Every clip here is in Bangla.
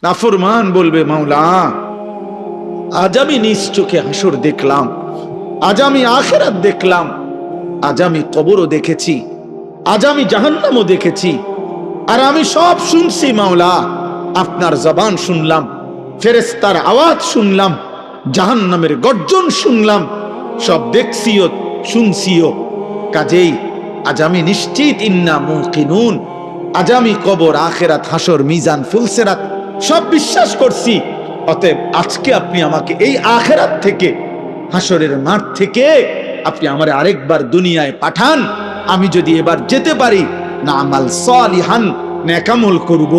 নাফরমান বলবে, মাওলা আজ আমি নিজ চোখে হাসর দেখলাম, আজ আমি আখিরাত দেখলাম, আজ আমি কবরও দেখেছি, আজ আমি জাহান্নামও দেখেছি, আর আমি সব শুনছি মাওলা। আপনার জবান শুনলাম, ফেরেশতার আওয়াজ শুনলাম, জাহান্নামের গর্জন শুনলাম, সব দেখছিও শুনছিও। কাজেই আজ আমি নিশ্চিত, ইন্না মুকিনুন, আজ আমি কবর, আখিরাত, হাসর, মিজান, ফুলসিরাত সব বিশ্বাস করছি। অতএব আজকে আপনি আমাকে এই আখিরাত থেকে, হাসরের মাঠ থেকে আপনি আমারে আরেকবার দুনিয়ায় পাঠান। আমি যদি এবার যেতে পারি, না আমাল সালিহান, নেকামল করব,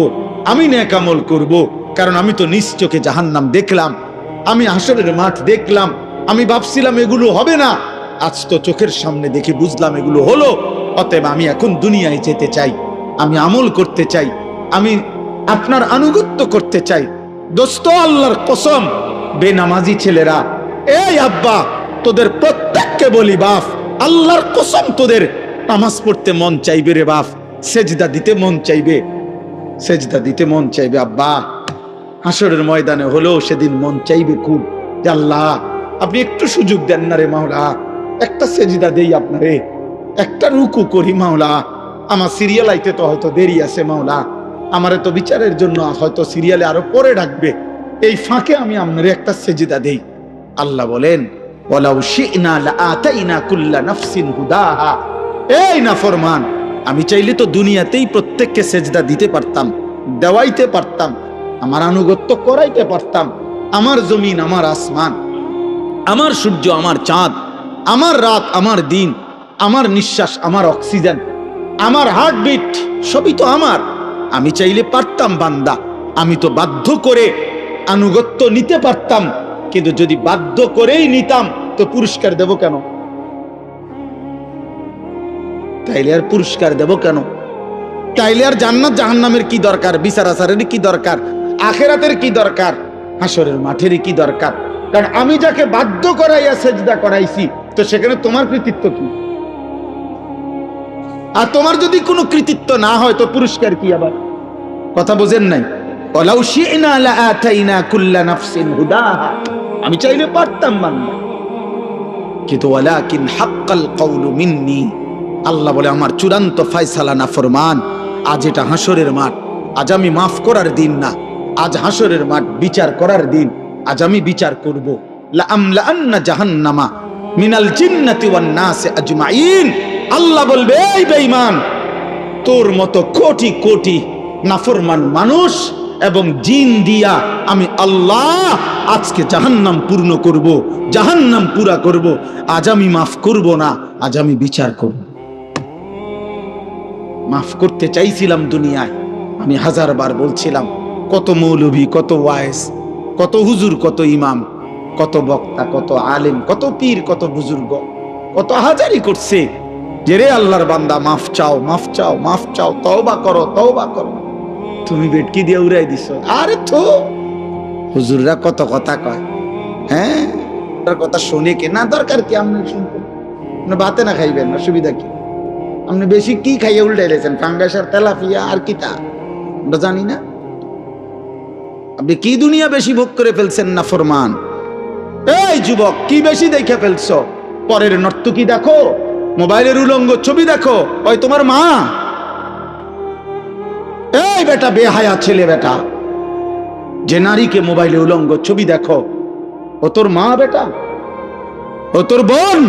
আমি নেকামল করব। কারণ আমি তো নিজ চোখে জাহান্নাম দেখলাম, আমি হাসরের মাঠ দেখলাম, আমি ভাবছিলাম এগুলো হবে না, আজ তো চোখের সামনে দেখে বুঝলাম এগুলো হলো। অতএব আমি এখন দুনিয়ায় যেতে চাই, আমি আমল করতে চাই, আমি আপনার আনুগত্য করতে চাই। দোস্ত, আল্লাহর কসম, বেনামাজি ছেলেরা, এই আব্বা, তোদের প্রত্যেককে বলি বাপ, আল্লাহর কসম তোদের নামাজ পড়তে মন চাইবে রে বাপ, সেজদা দিতে মন চাইবে, সেজদা দিতে মন চাইবে আব্বা। হাসরের ময়দানে হলো সেদিন মন চাইবে খুব, যে আল্লাহ আপনি একটু সুযোগ দেন না রে মাওলা, একটা সেজদা দেই আপনারে, একটা রুকু করি মাওলা। আমার সিরিয়াল আইতে তো হয়তো দেরি আছে মাওলা, আমারে তো বিচারের জন্য হয়তো সিরিয়ালে আরো পরে ডাকবে, এই ফাঁকে আমি আপনারে একটা সেজদা দেই। আল্লাহ বলেন, ওয়ালাউ শি'না লাআতাইনা কুল্লা নাফসিন হুদাহা। এই নাফরমান, আমি চাইলে তো দুনিয়াতেই প্রত্যেককে সেজদা দিতে পারতাম, দেওয়াইতে পারতাম, আমার আনুগত্য করাইতে পারতাম। আমার জমিন, আমার আসমান, আমার সূর্য, আমার চাঁদ, আমার রাত, আমার দিন, আমার নিঃশ্বাস, আমার অক্সিজেন, আমার হার্টবিট, সবই তো আমার। আমি চাইলে পারতাম বান্দা, আমি তো বাধ্য করে আনুগত্য নিতে পারতাম। কিন্তু যদি বাধ্য করেই নিতাম তো পুরস্কার দেব কেন? তাইলে আর পুরস্কার দেব কেন? তাইলে আর জান্নাত জাহান্নামের কি দরকার? বিচার আচারের কি দরকার? আখিরাতের কি দরকার? হাসরের মাঠের কি দরকার? কারণ আমি যাকে বাধ্য করাইয়া সেজদা করাইছি, তো সেখানে তোমার কৃতিত্ব কি? আর তোমার যদি কোনো কৃতিত্ব না হয় তো পুরস্কার কি? আবার কথা বোঝেন নাই? ওয়ালাউ শি'না লাআতাইনা কুল্লা নাফসিন হুদাহা, আমি চাইলে পারতাম বান্দা, কিন্তু ওয়ালাকিন হাক্কাল কওলু মিন্নি, আল্লাহ বলে আমার চূড়ান্ত ফয়সালা নাফরমান। আজ এটা হাসরের মাঠ, আজ আমি মাফ করার দিন না, আজ হাসরের মাঠ বিচার করার দিন। আজ আমি বিচার করব। লা আমলাআন্না জাহান্নামা মিনাল জিন্নাতি ওয়ান নাসি আজমাইন। আল্লাহ বলবে, এই বেঈমান, তোর মতো কোটি কোটি নাফরমান মানুষ এবং জিন দিয়া আমি আল্লাহ আজকে জাহান্নাম পূর্ণ করব, জাহান্নাম পুরা করব। আজ আমি মাফ করব না, আজ আমি বিচার করব। মাফ করতে চাইছিলাম দুনিয়ায়, আমি হাজারবার বলছিলাম, কত মৌলভী, কত ওয়াইজ, কত হুজুর, কত ইমাম, কত বক্তা, কত আলেম, কত পীর, কত বুজুর্গ, কত হাজারি করছে যে রে আল্লাহর বান্দা মাফ চাও, মাফ চাও, মাফ চাও, তওবা করো, তওবা করো। তুমি বেটকি দিয়ে উড়াই দিছো। আরে তো হুজুররা কত কথা কয়, হ্যাঁ, তার কথা শুনে কে না, দরকার কি? আপনি শুনবেন না, ভাতে না খাইবেন, অসুবিধা কি? আপনি বেশি কি খাইয়ে উল্টাইলেছেন? ফাঙ্গাস আর তেলাপিয়া আর কি তা আমরা জানি না? আপনি কি দুনিয়া বেশি ভোগ করে ফেলছেন না ফরমান? এই যুবক, কি বেশি দেখে ফেলছো? পরের নর্তকী দেখো, মোবাইলের উলঙ্গ ছবি দেখো, ওই তোমার মা। এই বেটা, বেহায়া ছেলে বেটা, যে নারীকে মোবাইলে উলঙ্গ ছবি দেখো, ও তোর মা বেটা, ও তোর বোন।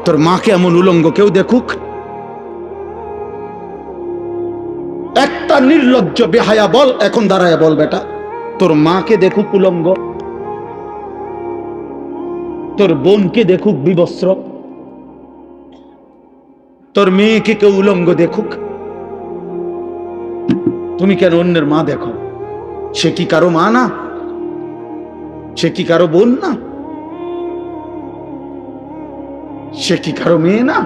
তোর মাকে এমন উলঙ্গ কেউ দেখুক? একটা নির্লজ্জ বেহায়া বল, এখন দাঁড়ায় বল বেটা, তোর মাকে দেখুক উলঙ্গ, তোর বোনকে দেখুক বিবস্ত্র, তোর মেয়েকে কেউ উলঙ্গ দেখুক, তুমি কেন অন্যের মা দেখো? সে কি কারো মা না? সে কি কারো বোন না? সে কি কারো মেয়ে না?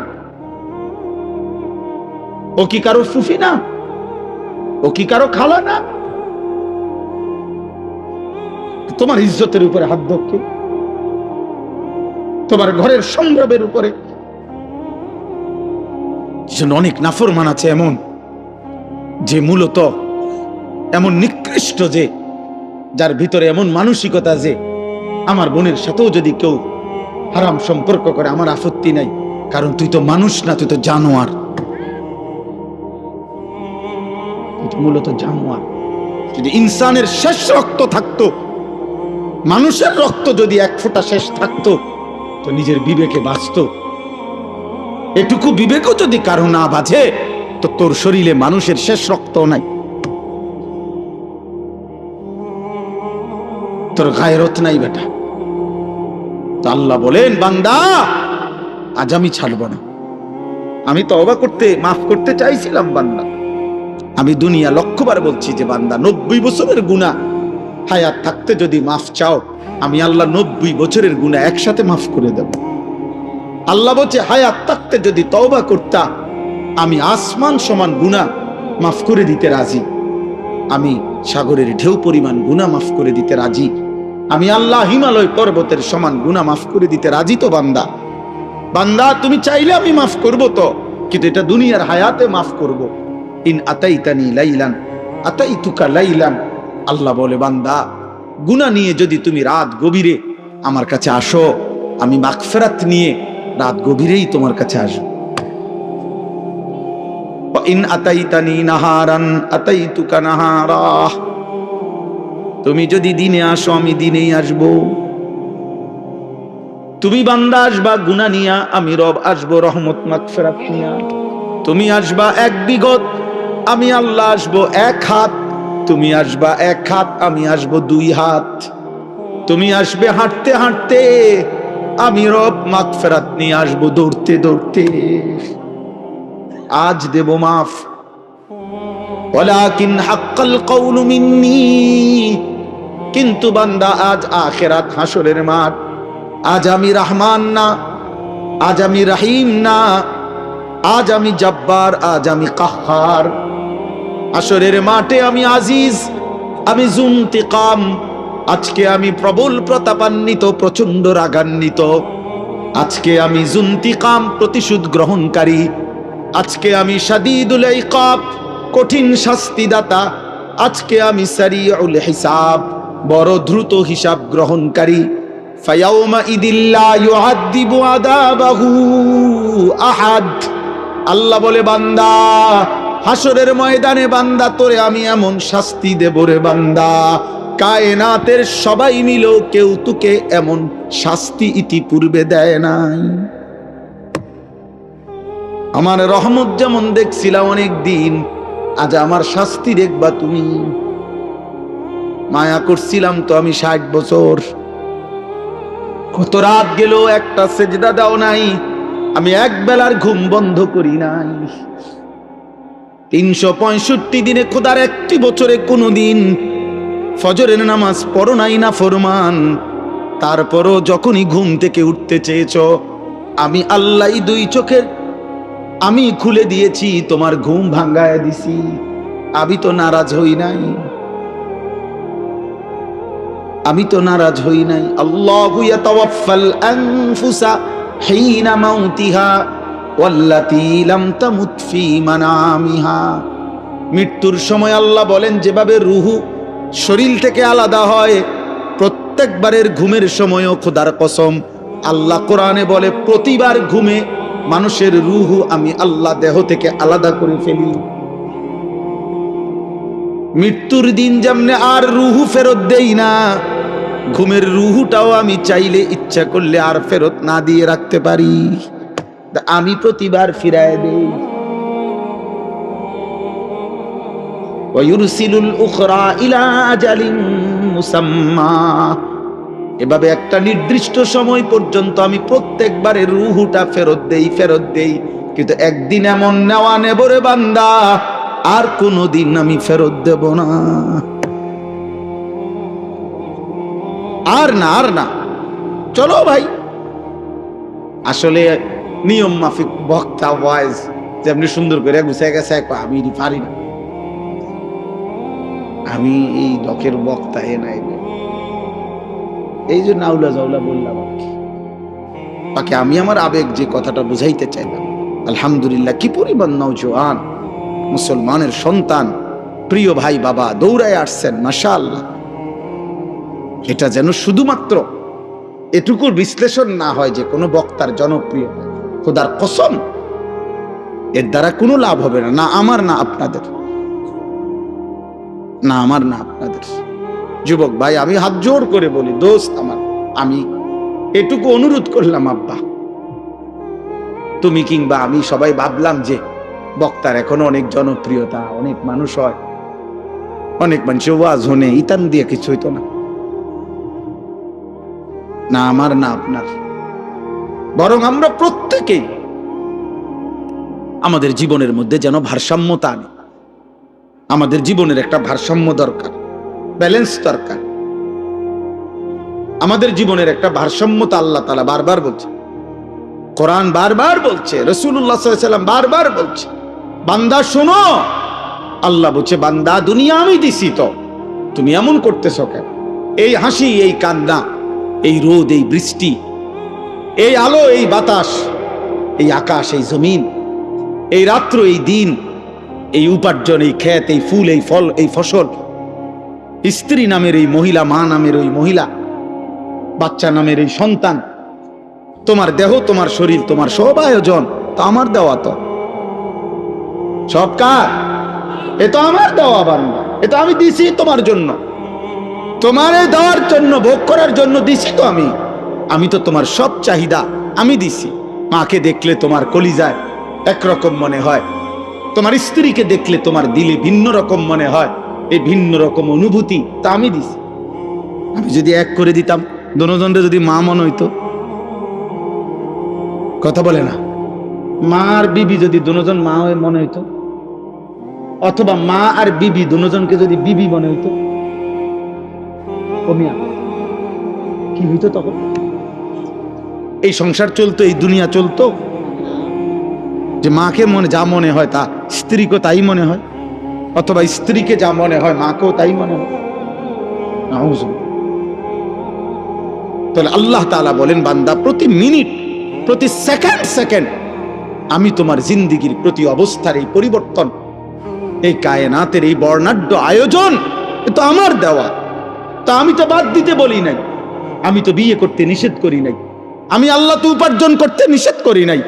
ও কি কারো ফুফি না? ও কি কারো খালা না? তোমার ইজ্জতের উপরে হাত ধরছে, তোমার ঘরের সংগ্রামের উপরে। অনেক নাফরমান আছে এমন, যে মূলত এমন নিকৃষ্ট যে, যার ভিতরে এমন মানসিকতা যে আমার বোনের সাথেও যদি কেউ হারাম সম্পর্ক করে আমার আপত্তি নাই, কারণ তুই তো মানুষ না, তুই তো জানোয়ার, মূলত জানোয়ার। যদি ইনসানের শেষ রক্ত থাকতো, মানুষের রক্ত যদি এক ফোঁটা শেষ থাকতো, তো নিজের বিবেকে বাঁচত। এটুকু বিবেকও যদি কারো না বাজে, তো তোর শরীরে মানুষের শেষ রক্ত নাই, তোর গায়রত নাই বেটা। তো আল্লাহ বলেন, বান্দা আজ আমি ছাড়ব না। আমি তওবা করতে, মাফ করতে চাইছিলাম বান্দা। আমি দুনিয়া লক্ষবার বলছি যে বান্দা 90 বছরের গুনাহ হায়াত থাকতে যদি মাফ চাও, আমি আল্লাহ 90 বছরের গুনাহ একসাথে মাফ করে দেব। আল্লাহ বলছে হায়াত থাকতে যদি তওবা করতা, আমি আসমান সমান গুনাহ মাফ করে দিতে রাজি। আমি সাগরের ঢেউ পরিমাণ গুনাহ মাফ করে দিতে রাজি। আমি আল্লাহ হিমালয় পর্বতের সমান গুনাহ মাফ করে দিতে রাজি। তো বান্দা, বান্দা তুমি চাইলে আমি মাফ করব তো, কিন্তু এটা দুনিয়ার হায়াতে মাফ করব। ইন আতাইতানি লাইলান আতাইতুকা লাইলান। আল্লাহ বলে, বান্দা গুনাহ নিয়ে যদি তুমি রাত গভীরে আমার কাছে আসো, আমি মাগফিরাত নিয়ে রাত গভীরেই তোমার কাছে আসব। ইন আতাইতানি নাহারান আতাইতুকা নাহারা। তুমি যদি দিনে আসো, আমি দিনেই আসব। তুমি বান্দা আসবা গুনাহ নিয়া, আমি রব আসবো রহমত মাগফিরাত নিয়া। তুমি আসবা এক বিগত, আমি আল্লাহ আসবো এক হাত। তুমি আসবা এক হাত, আমি আসবো 2 হাত। তুমি আসবে হাঁটতে হাঁটতে, আমি রব মাগফিরাত নিয়ে আসবো দৌড়তে দৌড়তে। আজ দেব মাফ, ওয়ালাকিন হাক্কাল কওলু মিন্নি। কিন্তু বান্দা আজ আখিরাত হাসরের মাঠ। আজ আমি রহমান না, আজ আমি রহিম না, আজ আমি জব্বার, আজ আমি কাহ্হার। হাসরের মাঠে আমি আজিজ, আমি যুনতিকাম। আজকে আমি প্রবল প্রতাপান্বিত, প্রচন্ড রাগান্বিত। আজকে আমি যুনতিকাম, প্রতিশোধ গ্রহণকারী। আজকে আমি শাদীদুল ইকাব, কঠিন শাস্তিদাতা। আজকে আমি সারিউল হিসাব, বড় দ্রুত হিসাব গ্রহণকারী। ফায়াউমা ইদিল্লা ইউআযিবু আযাবাহু আহাদ। আল্লাহ বলে, বান্দা হাসরের ময়দানে বান্দা তোরে আমি এমন শাস্তি দেব রে বান্দা, কায়নাতের সবাই মিল কেউ তোকে এমন শাস্তি ইতিপূর্বে দেয় নাই। আমার রহমত যেমন দেখছিলাম অনেক দিন, আজ আমার শাস্তি দেখবা তুমি। মায়া করছিলাম তো আমি 60 বছর। কত রাত গেল, একটা সেজদা দাও নাই। আমি এক বেলার ঘুম বন্ধ করি নাই। 365 দিনে খোদার একটি বছরে কোনোদিন ফজরের নামাজ পড়ো নাই না ফরমান। তারপরও যখনই ঘুম থেকে উঠতে চেয়েছ, আমি আল্লাহ 2 চোখের আমি খুলে দিয়েছি, তোমার ঘুম ভাঙ্গায় দিছি। আমি তো নারাজ হই নাই, আমি তো নারাজ হই নাই। আল্লাহু ইয়াতাওয়াফাল আনফুসা হিনা মাউতিহা ওয়াল্লাতী লাম তামুত ফি মানামিহা। মৃত্যুর সময় আল্লাহ বলেন, যেভাবে রুহু শরীর থেকে আলাদা হয়, প্রত্যেকবারের ঘুমের সময়ও খোদার কসম আল্লাহ কোরআনে বলে, প্রতিবার ঘুমে মানুষের রুহু আমি আল্লাহ দেহ থেকে আলাদা করে ফেলি। মৃত্যুর দিন যেমনে আর রুহু ফেরত দেই না, ঘুমের রুহুটাও আমি চাইলে ইচ্ছা করলে আর ফেরত না দিয়ে রাখতে পারি। আমি প্রতিবার ফিরায় দেই। ওয়ায়ুরসিলুল উখরা ইলা আজালিন মুসাম্মা। এভাবে একটা নির্দিষ্ট সময় পর্যন্ত আমি প্রত্যেকবারের রুহুটা ফেরত দেই। কিন্তু একদিন এমন নেওয়া নেব রে বান্দা, আর কোনোদিন আমি ফেরত দেব না। আর না চলো ভাই। আসলে নিয়ম মাফিক বক্তা ওয়াইজ যেমনি সুন্দর করে গুছিয়ে গেছে, আমি পারি না, আমি এই দকের বক্তা নাই, এই জন্য আউলা জাউলা বললাম আর কি। বাকি আমি আমার আবেগ যে কথাটা বুঝাইতে চাইলাম, আলহামদুলিল্লাহ কি পরিমাণ নওজোয়ান মুসলমানের সন্তান প্রিয় ভাই বাবা দৌড়ায় আসছেন, মাশাআল্লাহ। এটা যেন শুধুমাত্র এটুকুর বিশ্লেষণ না হয় যে কোনো বক্তার জনপ্রিয়, খোদার কসম এর দ্বারা কোনো লাভ হবে না, না আমার না আপনাদের, না আমার না আপনাদের। যুবক ভাই আমি হাত জোর করে বলি, দোস্ত আমার, আমি এটুকু অনুরোধ করলাম, আব্বা তুমি কিংবা আমি সবাই ভাবলাম যে বক্তার এখনো অনেক জনপ্রিয়তা, অনেক মানুষ হয়, অনেক মানুষ ওয়াজ হনে ইতান দিয়ে কিছু হইতো না, না আমার না আপনার। বরং আমরা প্রত্যেকেই আমাদের জীবনের মধ্যে যেন ভারসাম্যতা আনি। আমাদের জীবনের একটা ভারসাম্য দরকার, ব্যালেন্স দরকার। আমাদের জীবনের একটা ভারসাম্যতা আল্লাহ তাআলা বারবার বলছে, কোরআন বারবার বলছে, রাসূলুল্লাহ সাল্লাল্লাহু আলাইহি ওয়াসাল্লাম বারবার বলছে, বান্দা শোনো, আল্লাহ বলছে বান্দা দুনিয়া আমি দিছি, তো তুমি এমন করতেছো কেন? এই হাসি, এই কান্না, এই রোদ, এই বৃষ্টি, এই আলো, এই বাতাস, এই আকাশ, এই জমিন, এই রাত্র, এই দিন, এই উপার্জন, এই ক্ষেত, এই ফুল, এই ফল, এই ফসল, স্ত্রী নামের এই মহিলা, মা নামের ওই মহিলা, বাচ্চা নামের এই সন্তান, তোমার দেহ, তোমার শরীর, তোমার সব আয়োজন তো আমার দেওয়া, তো সব কার? এ তো আমার দেওয়া বান্দা, এ তো আমি দিছি তোমার জন্য, তোমার দেওয়ার জন্য, ভোগ করার জন্য দিছি তো আমি তো তোমার সব চাহিদা আমি দিছি। মাকে দেখলে তোমার কলিজায় একরকম মনে হয়, তোমার স্ত্রীকে দেখলে তোমার দিলে ভিন্ন রকম মনে হয়, এই ভিন্ন রকম অনুভূতি তা আমি দিছি। আমি যদি এক করে দিতাম, দুজনরে যদি মা মনে হইতো, কথা বলে না, মা আর বিবি যদি দুজন মা হয়ে মনে হইতো, অথবা মা আর বিবি দুজনকে যদি বিবি মনে হইতো, কমিয়া কি হইতো তখন? এই সংসার চলতো, এই দুনিয়া চলতো যে মাকে মনে যা মনে হয় তা স্ত্রীকে তাই মনে হয়, অথবা স্ত্রীকে যা মনে হয় মাকেও তাই মনে হয়। তাহলে আল্লাহ তাআলা বলেন, বান্দা প্রতি মিনিট, প্রতি সেকেন্ড আমি তোমার জিন্দেগির প্রতি অবস্থার এই পরিবর্তন, এই কায়নাতের এই বর্ণাঢ্য আয়োজন, এ তো আমার দেওয়া। তা আমি তো বাদ দিতে বলি নাই, আমি তো বিয়ে করতে নিষেধ করি নাই, আমি আল্লাহ তো উপার্জন করতে নিষেধ করি নাই,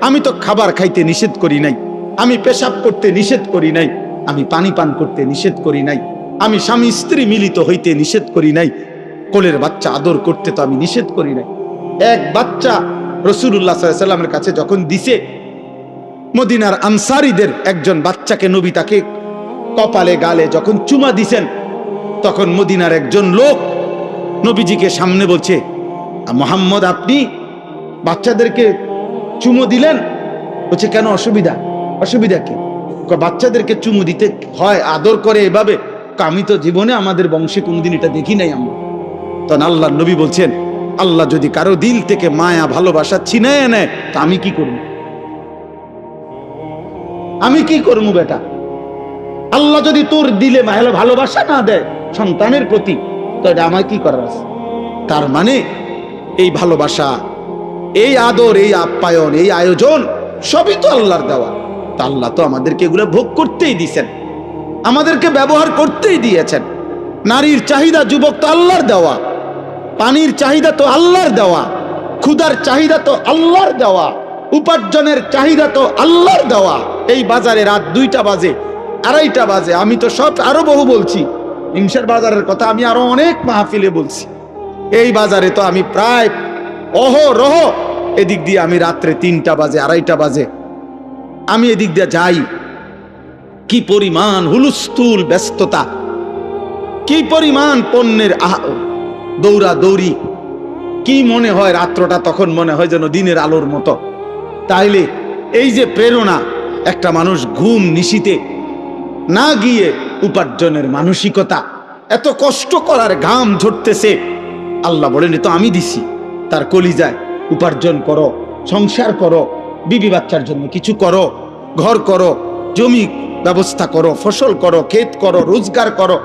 আমি তো খাবার খাইতে নিষেধ করি নাই, আমি পেশাব করতে নিষেধ করি নাই, আমি পানি পান করতে নিষেধ করি নাই, আমি স্বামী স্ত্রী মিলিত হইতে নিষেধ করি নাই, কোলের বাচ্চা আদর করতে তো আমি নিষেধ করি নাই। এক বাচ্চা রাসূলুল্লাহ সাল্লাল্লাহু আলাইহি ওয়াসাল্লামের কাছে যখন দিছে, মদিনার আনসারীদের একজন বাচ্চাকে নবী তাকে কপালে গালে যখন চুমা দিছেন, তখন মদিনার একজন লোক নবীজিকে সামনে বলছে, মুহাম্মদ আপনি বাচ্চাদেরকে চুমু দিলেন? বলছে কেন, অসুবিধা কি? বাচ্চাদেরকে চুমু দিতে হয়, আদর করে এভাবে। আমি তো জীবনে আমাদের বংশে কোনদিন এটা দেখি নাই আমরা। তখন আল্লাহ নবী বলছেন, আল্লাহ যদি কারো দিল থেকে মায়া ভালোবাসা ছিনায় নেয়, তা আমি কি করব? আমি কি করবো বেটা? আল্লাহ যদি তোর দিলে ভালোবাসা না দেয় সন্তানের প্রতি, তো এটা আমায় কি করার আছে? তার মানে এই ভালোবাসা, এই আদর, এই আপ্যায়ন, এই আয়োজন সবই তো আল্লাহর দেওয়া। তা আল্লাহ তো আমাদেরকে এগুলো ভোগ করতেই দিয়েছেন, আমাদেরকে ব্যবহার করতেই দিয়েছেন। নারীর চাহিদা যুবক তো আল্লাহর দেওয়া, পানির চাহিদা তো আল্লাহর দেওয়া, ক্ষুধার চাহিদা তো আল্লাহর দেওয়া, উপার্জনের চাহিদা তো আল্লাহর দেওয়া। এই বাজারে রাত 2টা বাজে, 2:30 বাজে, আমি তো সব আরো বহু বলছি, ইমসার বাজারের কথা আমি আরো অনেক মাহফিলে বলছি। এই বাজারে তো আমি প্রায় অহরহ এদিক দিয়ে আমি রাত্রে 3টা বাজে, 2:30 বাজে আমি এদিক দিয়ে যাই। কি পরিমাণ হুলস্থুল ব্যস্ততা, কি পরিমাণ পণ্যের দৌড়া দৌড়ি, কি মনে হয় রাত্রটা তখন মনে হয় যেন দিনের আলোর মতো। তাইলে এই যে প্রেরণা, একটা মানুষ ঘুম নিশিতে না গিয়ে উপার্জনের মানসিকতা, এত কষ্ট করার ঘাম ঝরতেছে, আল্লাহ বলেন তো আমি দিছি। তার কলিজায় উপার্জন করো, সংসার করো, বিবি বাচ্চার জন্য কিছু করো, ঘর করো, জমি ব্যবস্থা করো, ফসল করো, ক্ষেত করো, রোজগার করো।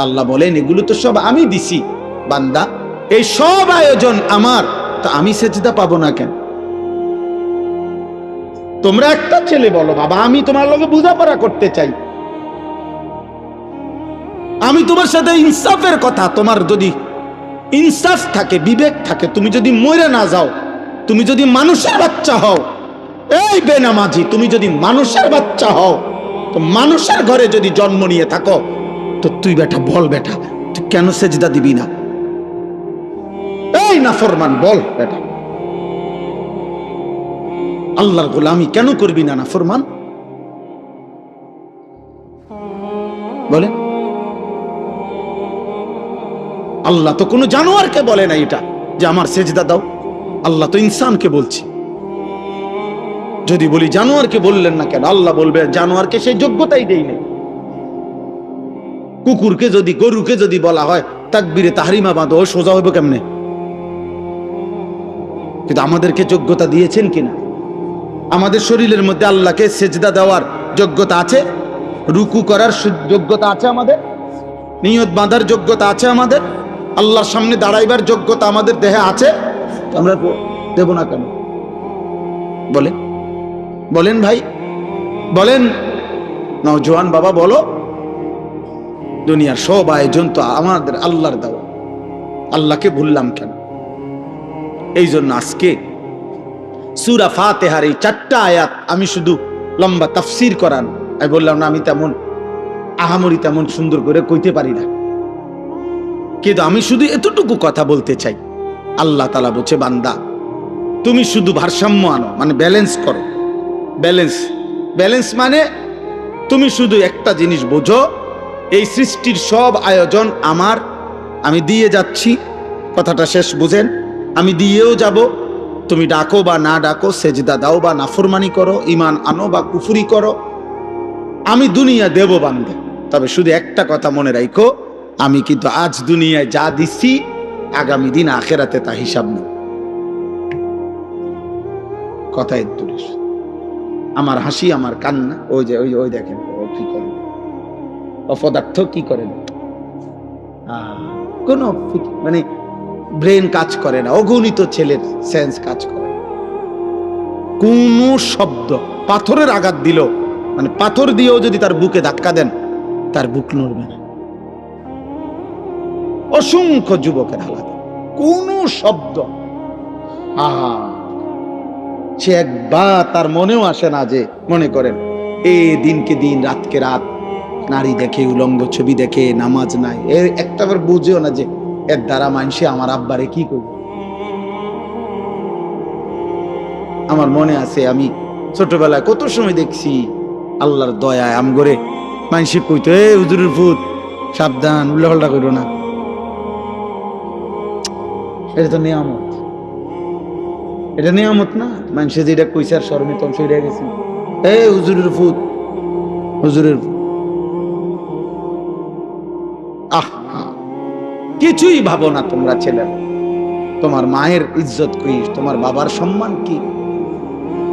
আল্লাহ বলেন এগুলো তো সব আমি দিছি বান্দা, এই সব আয়োজন আমার, তা আমি সেজদা পাবো না কেন? তোমরা একটা ছেলে বলো, বাবা আমি তোমার লগে বোঝাপড়া করতে চাই, আমি তোমার সাথে ইনসাফের কথা, তোমার যদি ইনসাফ থাকে, বিবেক থাকে, তুমি যদি মরে না যাও, তুমি যদি মানুষের বাচ্চা হও, এই বেনামাজি, তুমি যদি মানুষের বাচ্চা হও, তো মানুষের ঘরে যদি জন্ম নিয়ে থাকো, তো তুই বেটা বল, বেটা তুই কেন সেজদা দিবি না? এই নাফরমান বল বেটা, আল্লাহর গোলামি কেন করবি না নাফরমান? বলে আল্লাহ তো কোনো জানোয়ারকে বলে না এটা যে আমার সেজদা দাও। আল্লাহ তো ইনসানকে বলছে। যদি বলি জানোয়ারকে বললেন না কেন, আল্লাহ বলবে জানোয়ারকে সেই যোগ্যতাই দেই না। কুকুরকে যদি, গরুকে যদি বলা হয় তাকবীরে তাহরিমা বাঁধো, সোজা হইব কেমনে? কিন্তু আমাদেরকে যোগ্যতা দিয়েছেন কিনা? আমাদের শরীরের মধ্যে আল্লাহকে সেজদা দেওয়ার যোগ্যতা আছে, রুকু করার যোগ্যতা আছে, আমাদের নিয়ত বাঁধার যোগ্যতা আছে, আমাদের আল্লাহর সামনে দাঁড়াইবার যোগ্যতা আমাদের দেহে আছে। আমরা দেব না কেন? বলেন বলেন ভাই, বলেন নওজোয়ান বাবা, বলো। দুনিয়ার সব আয়োজন তো আমাদের আল্লাহর দেওয়া, আল্লাহকে ভুললাম কেন? এই জন্য আজকে সূরা ফাতিহার এই 4টা আয়াত আমি শুধু লম্বা তাফসীর করান, আমি বললাম না আমি তেমন আহামরি তেমন সুন্দর করে কইতে পারি না, কিন্তু আমি শুধু এতটুকু কথা বলতে চাই। আল্লাহ তাআলা বলছে, বান্দা তুমি শুধু ভারসাম্য আনো, মানে ব্যালেন্স করো। ব্যালেন্স মানে তুমি শুধু একটা জিনিস বোঝো, এই সৃষ্টির সব আয়োজন আমার, আমি দিয়ে যাচ্ছি। কথাটা শেষ বুঝেন? আমি দিয়েও যাব, তুমি ডাকো বা না ডাকো, সেজদা দাও বা নাফরমানি করো, ঈমান আনো বা কুফরি করো, আমি দুনিয়া দেব বান্দা। তবে শুধু একটা কথা মনে রাখো, আমি কিন্তু আজ দুনিয়ায় যা দিচ্ছি, আগামী দিন আখেরাতে তা হিসাব নেই। কথায় দূরে আমার হাসি, আমার কান্না, ওই যে ওই দেখেন ও কি করে, অপদার্থ কি করেন, কোন মানে ব্রেন কাজ করে না, অগণিত ছেলের সেন্স কাজ করে। কোন শব্দ, পাথরের আঘাত দিল, মানে পাথর দিয়েও যদি তার বুকে ধাক্কা দেন, তার বুক নড়বে না। অসংখ্য যুবকের হালাত, কোন শব্দ, সে একবার তার মনেও আসে না যে, মনে করেন এই দিনকে দিন, রাতকে রাত নারী দেখে, উলঙ্গ ছবি দেখে, নামাজ নাই, এর একটাবার বুঝেও না যে এর দ্বারা মানুষে আমার আব্বারে কি করবে। আমার মনে আছে, আমি ছোটবেলায় কত সময় দেখছি, আল্লাহর দয়ায় আমগরে মানুষে কইতো, এ হুজুরের ফুত সাবধান, উল্লাপাল্টা করো না। এটা তো নিয়ামত, এটা নিয়ামত না? মানুষে যেটা কইছে আর শরমে তংশ হয়ে গেছে, এ হুজুরের ফুত, হুজুরের ফুত। কিছুই ভাবো না তোমরা ছেলেরা, তোমার মায়ের ইজ্জত কি, তোমার বাবার সম্মান কি,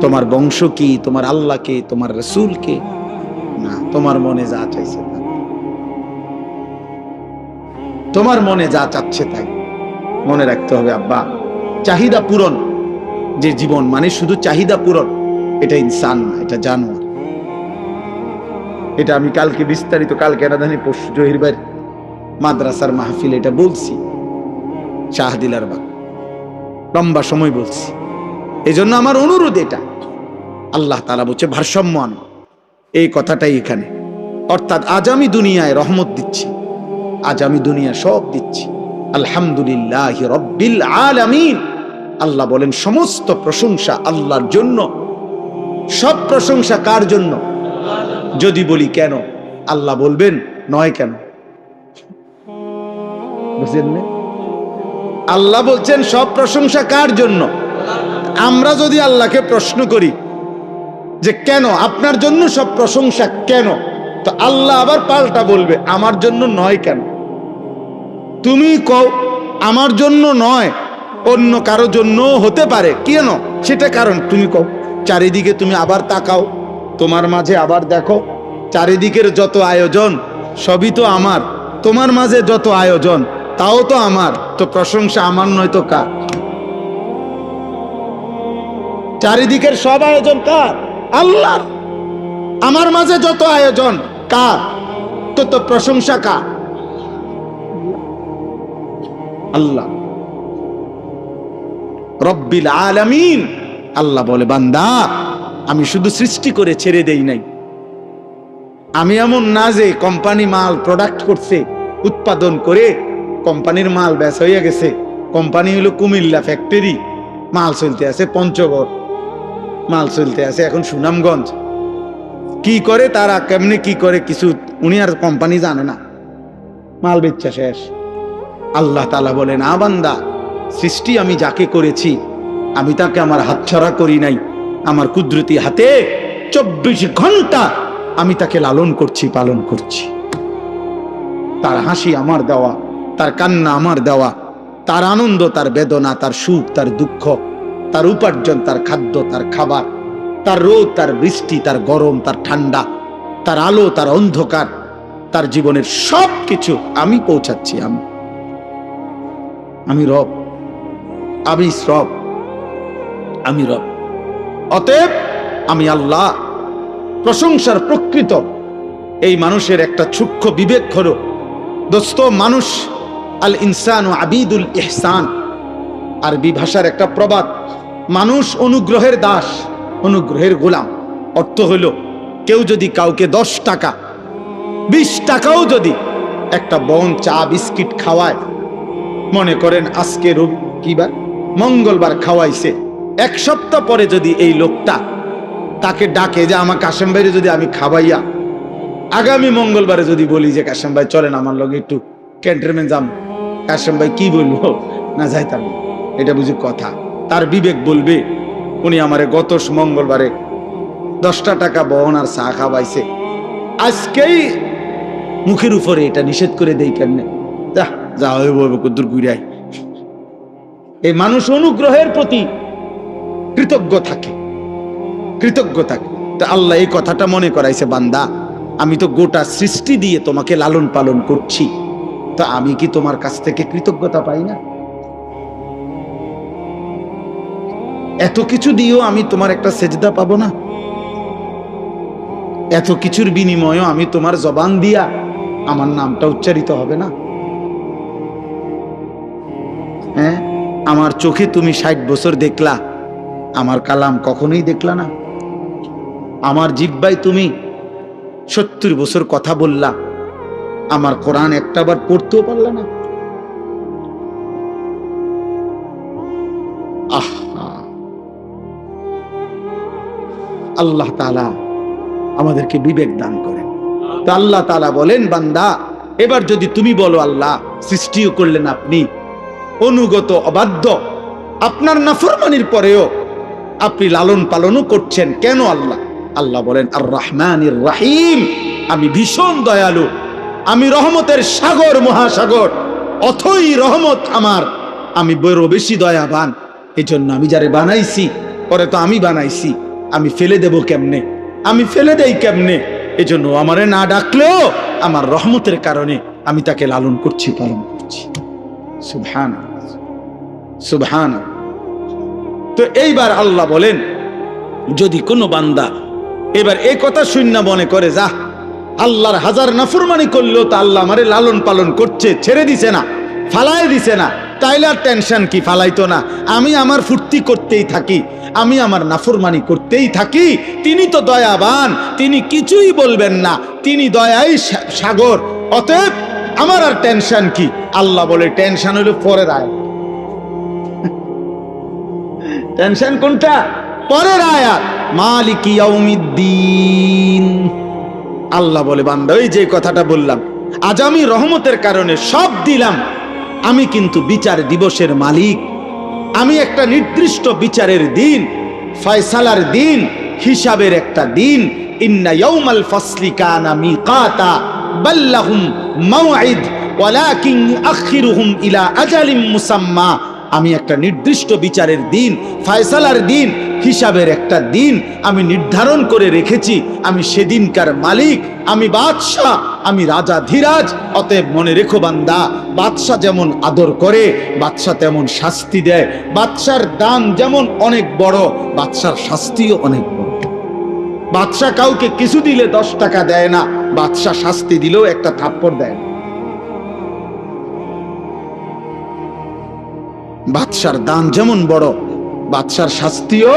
তোমার বংশ কি, তোমার আল্লাহ কে, তোমার রাসূল কে, না, তোমার মনে যা চাইছে তাই, তোমার মনে যা চাচ্ছে তাই। মনে রাখতে হবে আব্বা, চাহিদা পূরণ যে জীবন, মানে শুধু চাহিদা পূরণ, এটা ইনসান না, এটা জানোয়ার। এটা আমি কালকে বিস্তারিত, কালকে না জানি পরশু জহির ভাই মাদ্রাসার মাহফিল এটা বলছি, শাহদিলার বাগ, লম্বা সময় বলছি। এই জন্য আমার অনুরোধ এটা, আল্লাহ তাআলা বলছে ভারসাম্য আনো, এই কথাটাই এখানে। অর্থাৎ আজ আমি দুনিয়ায় রহমত দিচ্ছি, আজ আমি দুনিয়া সব দিচ্ছি, আলহামদুলিল্লাহি রাব্বিল আলামিন। আল্লাহ বলেন সমস্ত প্রশংসা আল্লাহর জন্য। সব প্রশংসা কার জন্য? যদি বলি কেন, আল্লাহ বলবেন নয় কেন? বুঝলেন না? আল্লাহ বলছেন সব প্রশংসা কার জন্য। আমরা যদি আল্লাহকে প্রশ্ন করি যে কেন, আপনার জন্য সব প্রশংসা কেন, তো আল্লাহ আবার পাল্টা বলবে আমার জন্য নয় কেন। তুমি কও আমার জন্য নয়, অন্য কারো জন্য হতে পারে, কেন সেটা কারণ তুমি কও। চারিদিকে তুমি আবার তাকাও, তোমার মাঝে আবার দেখো, চারিদিকের যত আয়োজন সবই তো আমার, তোমার মাঝে যত আয়োজন তাও তো আমার, তো প্রশংসা আমার নয় তো কার? চারিদিকের সব আয়োজন কার? আল্লাহর। আমার মাঝে যত আয়োজন কার? তো প্রশংসা কার? আল্লাহ রব্বিল আলামিন। আল্লাহ বলে, বান্দা আমি শুধু সৃষ্টি করে ছেড়ে দেই নাই। আমি এমন না যে কোম্পানি মাল প্রোডাক্ট করছে, উৎপাদন করে কোম্পানির মাল বেচা হয়ে গেছে। কোম্পানি হলো কুমিল্লা ফ্যাক্টরি, মাল চলতে আছে পঞ্চগড়, মাল চলতে আছে এখন সুনামগঞ্জ। কি করে তারা, কেমনে কি করে কিছু উনি আর কোম্পানি জানে না, মাল বেচা শেষ। আল্লাহ তাআলা বলে, না বান্দা, সৃষ্টি আমি যাকে করেছি আমি তাকে আমার হাতছাড়া করি নাই। আমার কুদরতি হাতে 24 ঘন্টা আমি তাকে লালন করছি, পালন করছি। তার হাসি আমার দেওয়া, তার কান্না আমার দেওয়া, তার আনন্দ, তার বেদনা, তার সুখ, তার দুঃখ, তার উপার্জন, তার খাদ্য, তার খাবার, তার রোদ, তার বৃষ্টি, তার গরম, তার ঠান্ডা, তার আলো, তার অন্ধকার, তার জীবনের সব কিছু আমি পৌঁছাচ্ছি। আমি রব, আমি রব, আমি রব। অতএব আমি আল্লাহ। প্রশংসার প্রকৃত এই মানুষের একটা সূক্ষ্ম বিবেক হলো, দোস্ত, মানুষ আল ইনসানু আবিদুল ইহসান, আরবি ভাষার একটা প্রবাদ, মানুষ অনুগ্রহের দাস, অনুগ্রহের গোলাম। অর্থ হলো, কেউ যদি কাউকে 10 টাকা 20 টাকাও যদি একটা বন চা বিস্কিট খাওয়ায়, মনে করেন আজকে কিবার মঙ্গলবার খাওয়াইছে, 1 সপ্তাহ পরে যদি এই লোকটা তাকে ডাকে যে আমার কাশেম ভাইরে যদি আমি খাওয়াইয়া আগামী মঙ্গলবারে যদি বলি যে কাশেম ভাই চলেন আমার লগে একটু ক্যান্টনমেন্ট যাম, কাশেম ভাই কি বলবো, না যাইতাম, এটা বুঝি কথা। তার বিবেক বলবে উনি আমারে গত মঙ্গলবারে 10টা টাকা বহন আর চা খাওয়াইছে, আজকেই মুখের উপরে এটা নিষেধ করে দেই কেমনে, যা হইব কুদ্দুর ঘুরাই। এই মানুষ অনুগ্রহের প্রতি কৃতজ্ঞ থাকে, কৃতজ্ঞ থাকে। তা আল্লাহ এই কথাটা মনে করাইছে, বান্দা আমি তো গোটা সৃষ্টি দিয়ে তোমাকে লালন পালন করছি, তা আমি কি তোমার কাছ থেকে কৃতজ্ঞতা পাই না? এত কিছু দিয়েও আমি তোমার একটা সেজদা পাবো না? এত কিছুর বিনিময়েও আমি তোমার জবান দিয়া আমার নামটা উচ্চারিত হবে না? হ্যাঁ, আমার চোখে তুমি 60 বছর দেখলা, আমার কালাম কখনোই দেখলা না। আমার জিহ্বায় তুমি 70 বছর কথা বললা, আমার কোরআন একটাবার পড়তেও পারলা না। আল্লাহ তাআলা আমাদেরকে বিবেক দান করেন। তো আল্লাহ তাআলা বলেন, বান্দা এবার যদি তুমি বলো আল্লাহ সৃষ্টিও করলেন আপনি, অনুগত অবাধ্য, আপনার নাফরমানির পরেও আপনি লালন পালনও করছেন কেন আল্লাহ? আল্লাহ বলেন, আর রহমানির রহিম, আমি ভীষণ দয়ালু, আমি রহমতের সাগর, মহাসাগর, অথই রহমত আমার, আমি বড় বেশি দয়াবান। এই জন্য আমি যারে বানাইছি, পরে তো আমি বানাইছি, আমি ফেলে দেব কেমনে, আমি ফেলে দেই কেমনে? এই জন্য আমারে না ডাকলেও আমার রহমতের কারণে আমি তাকে লালন করছি, পালন করছি। সুবহানাল্লাহ, সুবহানাল্লাহ। তো এইবার আল্লাহ বলেন, যদি কোনো বান্দা এবার এই কথা শুননা মনে করে যা আল্লাহর হাজার নাফরমানি করলেও তো আল্লাহ আমারে লালন পালন করছে, ছেড়ে দিছে না, ফালাই দিছে না, তাইলে আর টেনশন কি, ফালাইতো না, আমি আমার ফুর্তি করতেই থাকি, আমি আমার নাফরমানি করতেই থাকি, তিনি তো দয়াবান, তিনি কিছুই বলবেন না, তিনি দয়াই সাগর, অতএব আমার আর টেনশন কি? আল্লাহ বলে, টেনশন হলো পরের আয়াত। টেনশন কোনটা? পরের আয়াত, মালিকি ইয়াউমিদ্দিন। আল্লাহ বলে, বান্দা ওই যে কথাটা বললাম, আজ আমি রহমতের কারণে সব দিলাম, আমি কিন্তু বিচার দিবসের মালিক, আমি একটা নির্দিষ্ট বিচারের দিন, ফয়সালার দিন, হিসাবের একটা দিন। ইন্না ইয়াউমাল ফাসলি কানা মিকাতা বাল্লাহুম মাওঈদ ওয়ালাকিন ইউআখিরুহুম ইলা আজালিম মুসাম্মা। আমি একটা নির্দিষ্ট বিচারের দিন, ফয়সালার দিন, হিসাবের একটা দিন আমি নির্ধারণ করে রেখেছি। আমি সেদিনকার মালিক, আমি বাদশাহ, আমি রাজা ধীরাজ। অতএব মনে রেখো বান্দা, বাদশাহ যেমন আদর করে, বাদশাহ তেমন শাস্তি দেয়। বাদশার দান যেমন অনেক বড়, বাদশার শাস্তিও অনেক বড়। বাদশাহ কাউকে কিছু দিলে 10 টাকা দেয় না, বাদশাহ শাস্তি দিলেও একটা থাপ্পড় দেয়। বাদশার দান যেমন বড়, বাদশার শাস্তিও।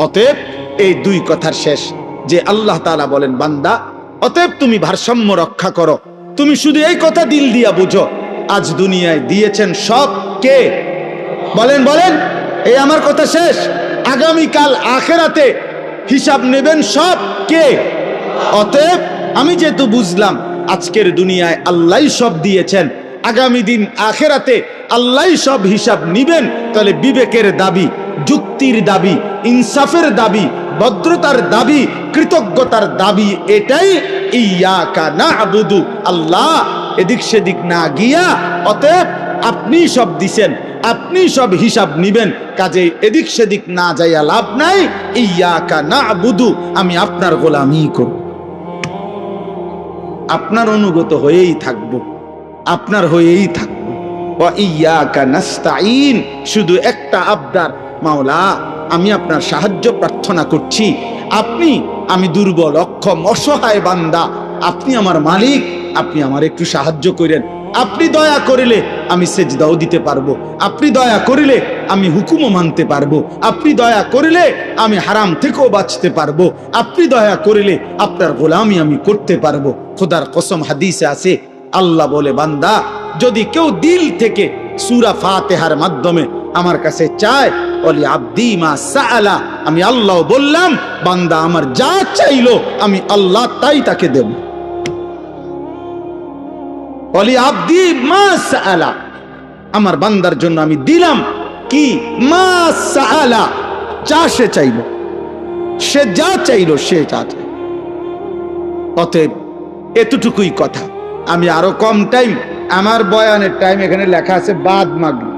অতএব এই দুই কথার শেষ যে আল্লাহ তাআলা বলেন, বান্দা অতএব তুমি ভারসাম্য রক্ষা করো। তুমি শুধু এই কথা দিল দিয়া বুঝো, আজ দুনিয়ায় দিয়েছেন সব কে? বলেন বলেন, এই আমার কথা শেষ। আগামীকাল আখেরাতে হিসাব নেবেন সব কে? অতএব আমি যেহেতু বুঝলাম আজকের দুনিয়ায় আল্লাহই সব দিয়েছেন, আগামী দিন আখেরাতে আল্লাহই সব হিসাব নিবেন, তাহলে বিবেকের দাবি, যুক্তির দাবি, ইনসাফের দাবি, ভদ্রতার দাবি, কৃতজ্ঞতার দাবি এটাই, ইয়াকা না'বুদু, আল্লাহ এদিক সেদিক না গিয়া অতএব আপনি সব দিছেন, আপনি সব হিসাব নিবেন, কাজে এদিক সেদিক না যাইয়া লাভ নাই। ইয়াকা না'বুদু, আমি আপনার গোলামি করব, আপনার অনুগত হয়েই থাকবো, আপনার হয়েই থাকবো। ওয়া ইয়াকা নাস্তাইন, শুধু একটা আবদার, মাওলা আমি আপনার সাহায্য প্রার্থনা করছি। আমি দুর্বল, অক্ষম, অসহায় বান্দা, আপনি আমার মালিক, আপনি আমার একটু সাহায্য করেন। আপনি দয়া করিলে আমি সেজদাও দিতে পারবো, আপনি দয়া করিলে আমি হুকুমও মানতে পারবো, আপনি দয়া করিলে আমি হারাম থেকেও বাঁচতে পারবো, আপনি দয়া করিলে আপনার গোলামি আমি করতে পারবো। খোদার কসম হাদিসে আছে, আল্লাহ বলে, বান্দা যদি কেউ দিল থেকে সূরা ফাতিহার মাধ্যমে আমার কাছে চায়, ওলি আব্দি মা সাআলা, আমি আল্লাহ বললাম বান্দা আমার যা চাইলো আমি আল্লাহ তাই তাকে দেব। ওলি আব্দি মা সাআলা, আমার বান্দার জন্য আমি দিলাম কি? মা সাআলা, যা সে চাইলো, সে যা চাইলো সে যা চাইলো। অতএব এতটুকুই কথা। আমি আরো কম টাইম, আমার বয়ানের টাইম এখানে লেখা আছে বাদ মাগরিব,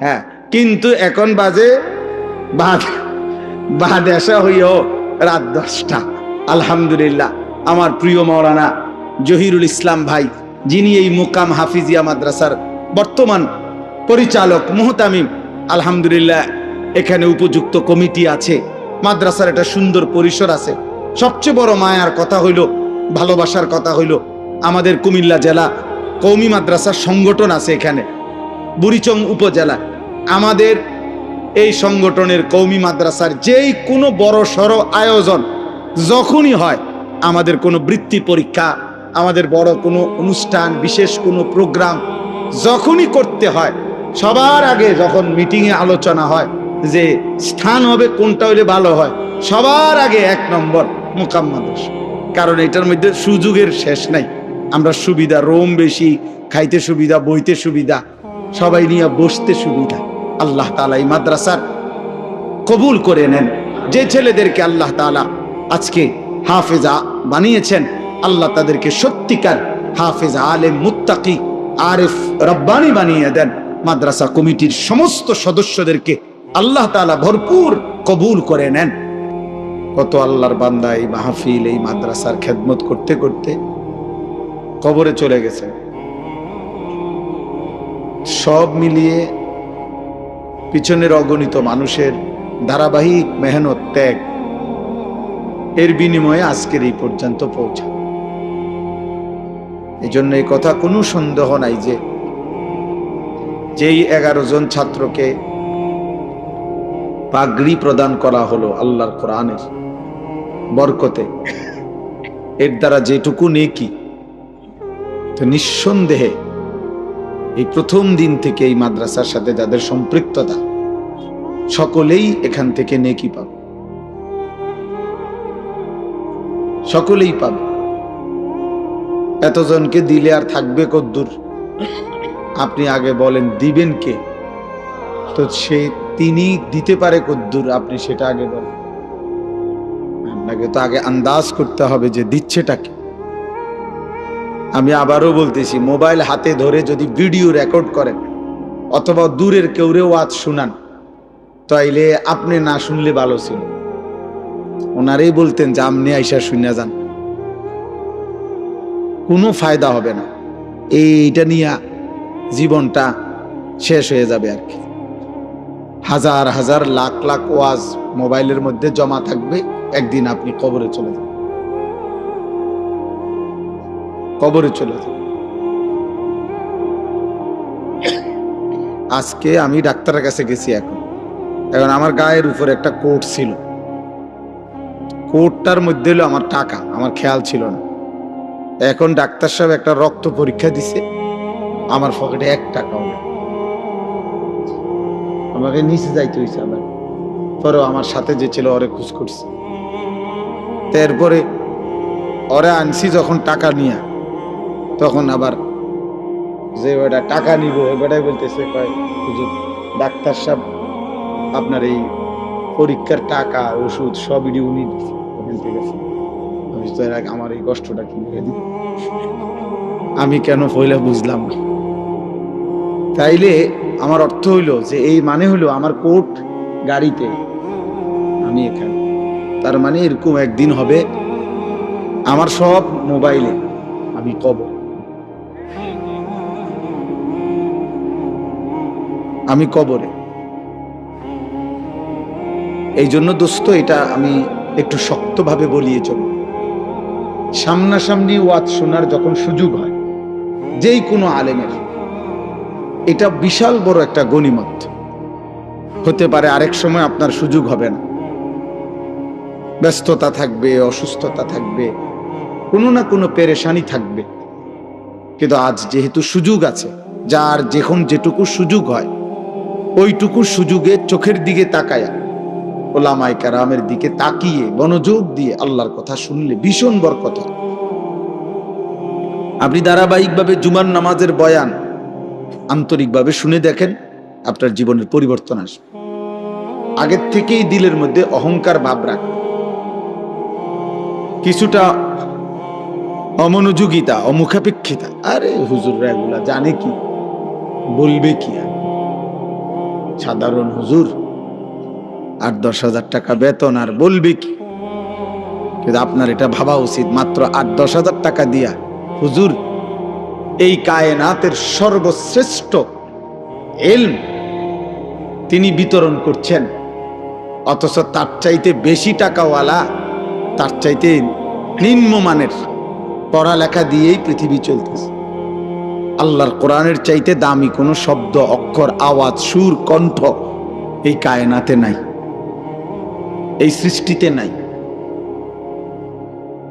হ্যাঁ, কিন্তু এখন বাজে বাদ আসা হইও রাত 10টা। আলহামদুলিল্লাহ, আমার প্রিয় মাওলানা জহিরুল ইসলাম ভাই, যিনি এই মুকাম হাফিজিয়া মাদ্রাসার বর্তমান পরিচালক মুহতামিম, আলহামদুলিল্লাহ এখানে উপযুক্ত কমিটি আছে, মাদ্রাসার একটা সুন্দর পরিসর আছে। সবচেয়ে বড় মায়ার কথা হইল, ভালোবাসার কথা হইল, আমাদের কুমিল্লা জেলা কওমি মাদ্রাসার সংগঠন আছে এখানে বুড়িচং উপজেলা। আমাদের এই সংগঠনের কওমি মাদ্রাসার যেই কোনো বড় সড় আয়োজন যখনই হয়, আমাদের কোনো বৃত্তি পরীক্ষা, আমাদের বড় কোনো অনুষ্ঠান, বিশেষ কোনো প্রোগ্রাম যখনই করতে হয়, সবার আগে যখন মিটিংয়ে আলোচনা হয় যে স্থান হবে কোনটা হইলে ভালো হয়, সবার আগে 1 নম্বর মুকাম মাদ্রাসা। কারণ এটার মধ্যে সুযোগের শেষ নাই। আমরা সুবিধা, রোম বেশি, খাইতে সুবিধা, বইতে সুবিধা, সবাই নিয়ে বসতে সুবিধা। আল্লাহ তাআলা এই মাদ্রাসার কবুল করে নেন। যে ছেলেদেরকে আল্লাহ তাআলা আজকে হাফেজা বানিয়েছেন, আল্লাহ তাদেরকে সত্যিকার হাফেজ, আলেম, মুত্তাকি, আরিফ, রব্বানি বানিয়ে দেন। মাদ্রাসা কমিটির সমস্ত সদস্যদেরকে আল্লাহ তাআলা ভরপুর কবুল করে নেন। কত আল্লাহর বান্দা এই মাহফিল, এই মাদ্রাসার খেদমত করতে করতে কবরে চলে গেছে। সব মিলিয়ে পিছনের অগণিত মানুষের ধারাবাহিক মেহনত, ত্যাগ, এর বিনিময়ে আজকের এই পর্যন্ত পৌঁছা। এই জন্য এই কথা কোনো সন্দেহ নাই যে যেই 11 জন ছাত্রকে পাগড়ি প্রদান করা হলো আল্লাহর কোরআনের বরকতে, এর দ্বারা যেটুকু নেকি, তো নিঃসন্দেহে এই প্রথম দিন থেকে এই মাদ্রাসার সাথে যাদের সম্পৃক্ততা, সকলেই এখান থেকে নেকি পাবে, সকলেই পাবে। এতজনকে দিলে আর থাকবে কদ্দুর? আপনি আগে বলেন দিবেন কে? তো তিনি দিতে পারে কদ্দুর, আপনি সেটা আগে বলেন। আপনাকে তো আগে আন্দাজ করতে হবে যে দিচ্ছেটাকে। আমি আবারও বলতেছি, মোবাইল হাতে ধরে যদি ভিডিও রেকর্ড করেন অথবা দূরের কেউরে ওয়াজ শুনান, তাইলে আপনি না শুনলে ভালো ছিল। ওনারেই বলতেন যে আপনি আইসা শুনে যান, কোনো ফায়দা হবে না, এইটা নিয়ে জীবনটা শেষ হয়ে যাবে আর কি। হাজার হাজার লাখ লাখ ওয়াজ মোবাইলের মধ্যে জমা থাকবে, একদিন আপনি কবরে চলে যাবেন, কবরে চলে যাবেন। আজকে আমি ডাক্তারের কাছে গেছি। এখন এখন আমার গায়ের উপরে একটা কোট ছিল, কোটটার মধ্যে হলো আমার টাকা, আমার খেয়াল ছিল না। এখন ডাক্তার সাহেব একটা রক্ত পরীক্ষা দিছে, আমার পকেটে 1 টাকাও নেই। আমাকে নিচে যাইতে হয়েছে আবার, পরেও আমার সাথে যে ছিল ওরে খোঁজ করছে। তারপরে ওরে আনছি যখন টাকা নিয়ে, তখন আবার যে ওটা টাকা নিব ওটাই বলতেছে, কয় হুজুর ডাক্তার সাহেব আপনার এই পরীক্ষার টাকা ওষুধ সবই উনি দিচ্ছে, আমার এই কষ্টটা কি আমি কেন পয়লা বুঝলাম না। তাইলে আমার অর্থ হইলো যে এই মানে হলো আমার কোট গাড়িতে, আমি এখানে। তার মানে এরকম একদিন হবে আমার সব মোবাইলে আমি কবর, আমি কবরে। এই জন্য দোস্ত এটা আমি একটু শক্তভাবে বলিয়ে চলব। সামনাসামনি ওয়াজ শোনার যখন সুযোগ হয় যেই কোনো আলেমের, এটা বিশাল বড় একটা গনিমত হতে পারে। আরেক সময় আপনার সুযোগ হবে না, ব্যস্ততা থাকবে, অসুস্থতা থাকবে, কোনো না কোনো পেরেশানি থাকবে, কিন্তু আজ যেহেতু সুযোগ আছে, যার যখন যেটুকু সুযোগ হয় ওইটুকু সুযোগে চোখের দিকে তাকায়া, ওলামায়ে কেরামের দিকে তাকিয়ে মনোযোগ দিয়ে আল্লাহর কথা শুনলে ভীষণ বরকত। আপনি ধারাবাহিকভাবে জুমার নামাজের বয়ান আন্তরিকভাবে শুনে দেখেন, আপনার জীবনের পরিবর্তন আসবে। আগের থেকেই দিলের মধ্যে অহংকার ভাব রাখ, কিছুটা অমনোযোগিতা, অমুখাপেক্ষিতা, আরে হুজুররা এগুলা জানে কি, বলবে কি, সাধারণ হুজুর 8-10 হাজার টাকা বেতন, আর বলবে কি। কিন্তু আপনার এটা ভাবা উচিত, মাত্র 8-10 হাজার টাকা দিয়া হুজুর এই কায়নাতের সর্বশ্রেষ্ঠ ইলম তিনি বিতরণ করছেন, অথচ তার চাইতে বেশি টাকাওয়ালা, তার চাইতে নিম্নমানের পড়ালেখা দিয়েই পৃথিবী চলতেছে। আল্লাহর কোরআনের চাইতে দামি কোনো শব্দ, অক্ষর, আওয়াজ, সুর, কণ্ঠ এই কায়নাতে নাই, এই সৃষ্টিতে নাই।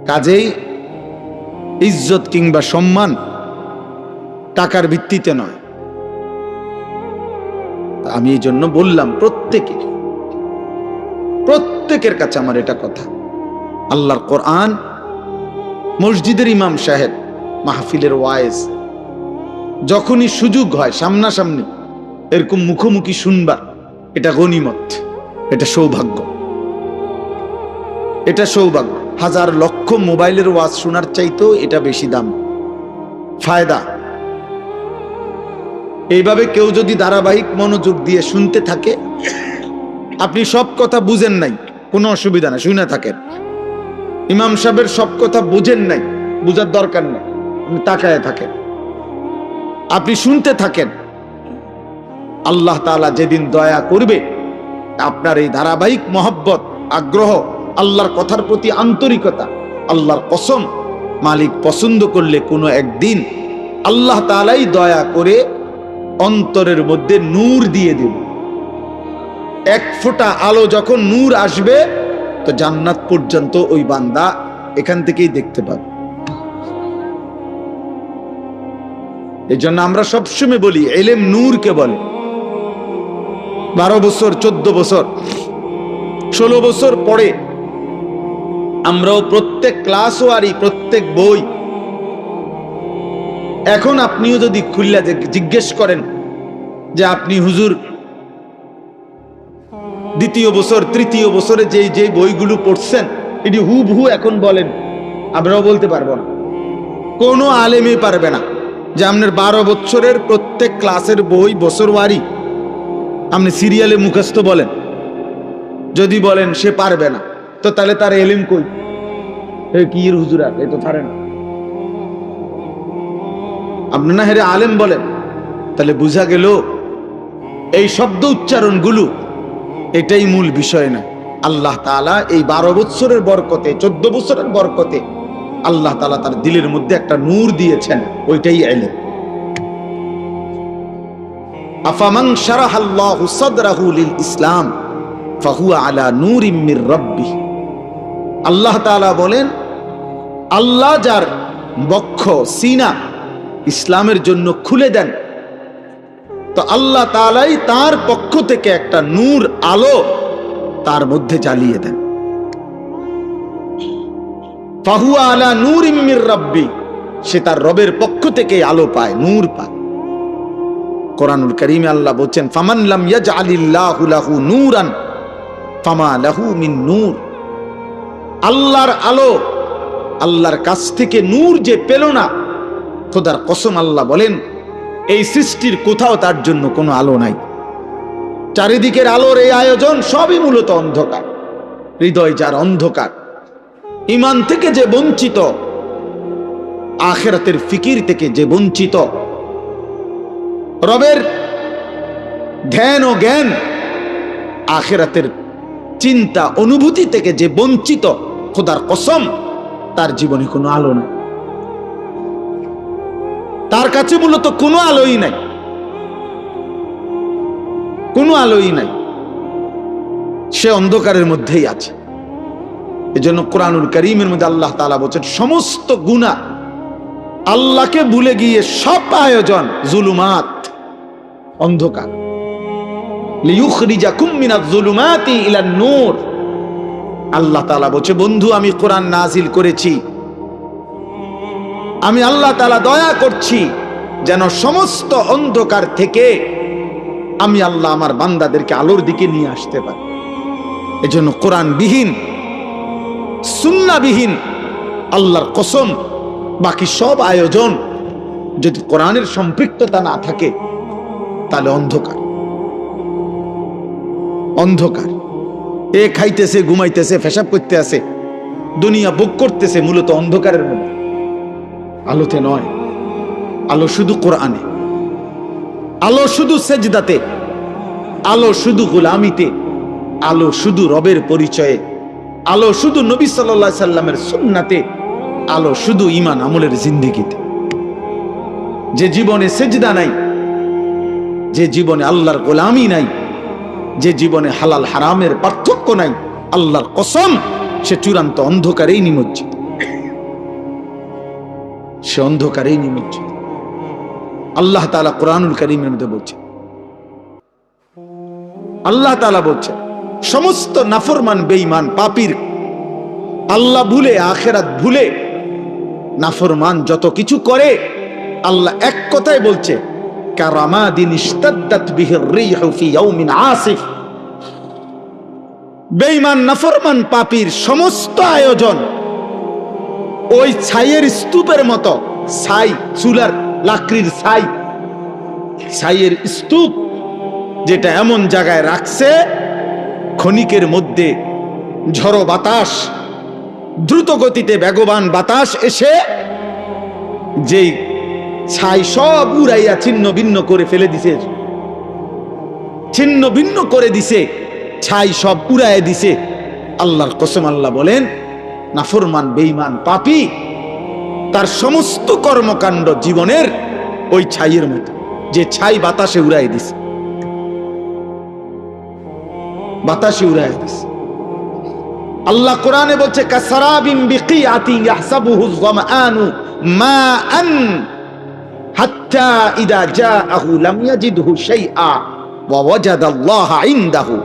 কাজেই ইজ্জত কিংবা সম্মান টাকার ভিত্তিতে নয়। আমি এই জন্য বললাম প্রত্যেকের কাছে আমার এটা কথা, আল্লাহর কোরআন, মসজিদের ইমাম সাহেব, মাহফিলের ওয়াইজ, যখনই সুযোগ হয় সামনাসামনি এরকম মুখোমুখি শুনবার, এটা গনিমত, এটা সৌভাগ্য, এটা সৌভাগ্য। হাজার লক্ষ মোবাইলের ওয়াজ শোনার চাইতেও এটা বেশি দাম, ফায়দা। এইভাবে কেউ যদি ধারাবাহিক মনোযোগ দিয়ে শুনতে থাকে, আপনি সব কথা বুঝেন নাই, কোনো অসুবিধা না, শুনে থাকেন। ইমাম সাহেবের সব কথা বুঝেন নাই, বুঝার দরকার নেই, আপনি তাকায় থাকেন, আপনি শুনতে থাকেন। আল্লাহ তাআলা যেদিন দয়া করবে, আপনার এই ধারাবাহিক মহব্বত, আগ্রহ, আল্লাহর কথার প্রতি আন্তরিকতা, আল্লাহর কসম, মালিক পছন্দ করলে কোনো একদিন আল্লাহ তাআলাই দয়া করে অন্তরের মধ্যে নূর দিয়ে দেবে। 1 ফোঁটা আলো যখন নূর আসবে, তো জান্নাত পর্যন্ত ওই বান্দা এখান থেকেই দেখতে পাবে। এই জন্য আমরা সবসময় বলি, ইলম নূরকে বলে। 12 বছর, 14 বছর, 16 বছর পরে আমরাও প্রত্যেক ক্লাস ওয়ারি, প্রত্যেক বই, এখন আপনিও যদি খুললা জিজ্ঞেস করেন যে আপনি হুজুর দ্বিতীয় বছর, তৃতীয় বছরে যে বইগুলো পড়ছেন এটি হুবহু এখন বলেন, আমরাও বলতে পারবো না, কোনো আলেমই পারবে না যে আপনার 12 বছরের প্রত্যেক ক্লাসের বই বছর ওয়ারি আপনি সিরিয়ালে মুখস্থ বলেন। যদি বলেন সে পারবে না, তো তাহলে তার এলিম কই? কি হুজুরা, এ তো পারে না। আপনি না হেরে আলেম বলেন, তাহলে বুঝা গেল এই শব্দ উচ্চারণগুলো এটাই মূল বিষয় না। আল্লাহ তাআলা এই 12 বছরের বরকতে, 14 বছরের বরকতে আল্লাহ তাআলা তার দিলের মধ্যে একটা নূর দিয়েছেন, ওইটাই ইলম। আফামান শারাহাল্লাহু সাদরাহু লিল ইসলাম ফাহুয়া আলা নূরিম মির রাব্বিহ। আল্লাহ তাআলা বলেন, আল্লাহ যার বক্ষ সিনা ইসলামের জন্য খুলে দেন, তো আল্লাহ তাআলাই তার পক্ষ থেকে একটা নূর, আলো তার মধ্যে জ্বালিয়ে দেন। ফাহুয়া আলা নূরিম মির রাব্বি, সে তার রবের পক্ষ থেকে আলো পায়, নূর পায়। কোরআনুল কারীমে আল্লাহ বলছেন, ফামান লাম ইয়াজআলিল্লাহু লাহু নূরান ফামা লাহু মিন নূর। আল্লাহর আলো, আল্লাহর কাছ থেকে নূর যে পেল না, খোদার কসম আল্লাহ বলেন এই সৃষ্টির কোথাও তার জন্য কোনো আলো নাই। চারিদিকের আলোর এই আয়োজন সবই মূলত অন্ধকার। হৃদয় যার অন্ধকার, ঈমান থেকে যে বঞ্চিত, আখিরাতের ফিকির থেকে যে বঞ্চিত, রবের ধ্যান ও জ্ঞান, আখিরাতের চিন্তা অনুভূতি থেকে যে বঞ্চিত, খোদার কসম তার জীবনে কোনো আলো নাই। তার কাছে মূলত কোনো আলোই নাই, কোনো আলোই নাই। সে অন্ধকারের মধ্যেই আছে। এজন্য কোরআনুল কারীমের মধ্যে আল্লাহ তাআলা বলেন, সমস্ত গুনাহ আল্লাহকে ভুলে গিয়ে সব আয়োজন জুলুমাত, অন্ধকার। লিইউখরিজাকুম মিনাজ জুলুমাতি ইলান নূর। আল্লাহ তাআলা বলছে, বন্ধু আমি কোরআন নাজিল করেছি, আমি আল্লাহ তাআলা দয়া করছি যেন সমস্ত অন্ধকার থেকে আমি আল্লাহ আমার বান্দাদেরকে আলোর দিকে নিয়ে আসতে পারি। এজন্য কোরআনবিহীন, সুন্নাহবিহীন, আল্লাহর কসম বাকি সব আয়োজন যদি কোরআনের সম্পৃক্ততা না থাকে তাহলে অন্ধকার, অন্ধকার। এ খাইতেছে, ঘুমাইতেছে, পেশাব করতে আছে, দুনিয়া ভোগ করতেছে, মূলত অন্ধকারের মধ্যে, আলোতে নয়। আলো শুধু কোরআনে, আলো শুধু সেজদাতে, আলো শুধু গোলামিতে, আলো শুধু রবের পরিচয়ে, আলো শুধু নবী সাল্লাল্লাহু আলাইহি সাল্লামের সুন্নাতে, আলো শুধু ঈমান আমলের জিন্দেগিতে। যে জীবনে সেজদা নাই, যে জীবনে আল্লাহর গোলামি নাই, যে জীবনে হালাল হারামের পার্থক্য নাই, আল্লাহর কসম সে চূড়ান্ত অন্ধকারেই নিমজ্জিত, সে অন্ধকারেই নিমজ্জিত। আল্লাহ তাআলা কোরআনুল কারীমের মধ্যে বলছেন, আল্লাহ তাআলা বলছেন সমস্ত নাফরমান, বেঈমান, পাপীর, আল্লাহ ভুলে, আখিরাত ভুলে নাফরমান যত কিছু করে, আল্লাহ এক কথাই বলছে, কারামাদিন ইশতাদ্দাত বিহির রিহু ফি ইয়াউমিন আসিফ। বেঈমান, নাফরমান, পাপীর সমস্ত আয়োজন ওই ছাইয়ের স্তূপের মতো, ছাই, চুলার লাকড়ির ছাই, ছাইয়ের স্তূপ, যেটা এমন জায়গায় রাখছে ক্ষণিকের মধ্যে ঝড়ো বাতাস, দ্রুত গতিতে বেগবান বাতাস এসে যেই ছাই সব উড়াইয়া ছিন্ন ভিন্ন করে ফেলে দিছে, ছিন্ন ভিন্ন করে দিছে, ছাই সব উড়াইয়া দিছে। আল্লাহর কসম আল্লাহ বলেন, নাফরমান, বেঈমান, পাপী তার সমস্ত কর্মকাণ্ড জীবনের ওই ছাইয়ের মতো, যে ছাই বাতাসে উড়াই দিছে, বাতাসে উড়াই দিছে। আল্লাহ কোরআনে বলছে, কাসারাবিন বিকিয়াতিন ইয়াহসাবুহু যামআনু মাআন হাত্তা ইযা জাআহু লাম ইয়াজিদহু শাইআ ওয়া ওয়াজাদাল্লাহা ইনদাহু।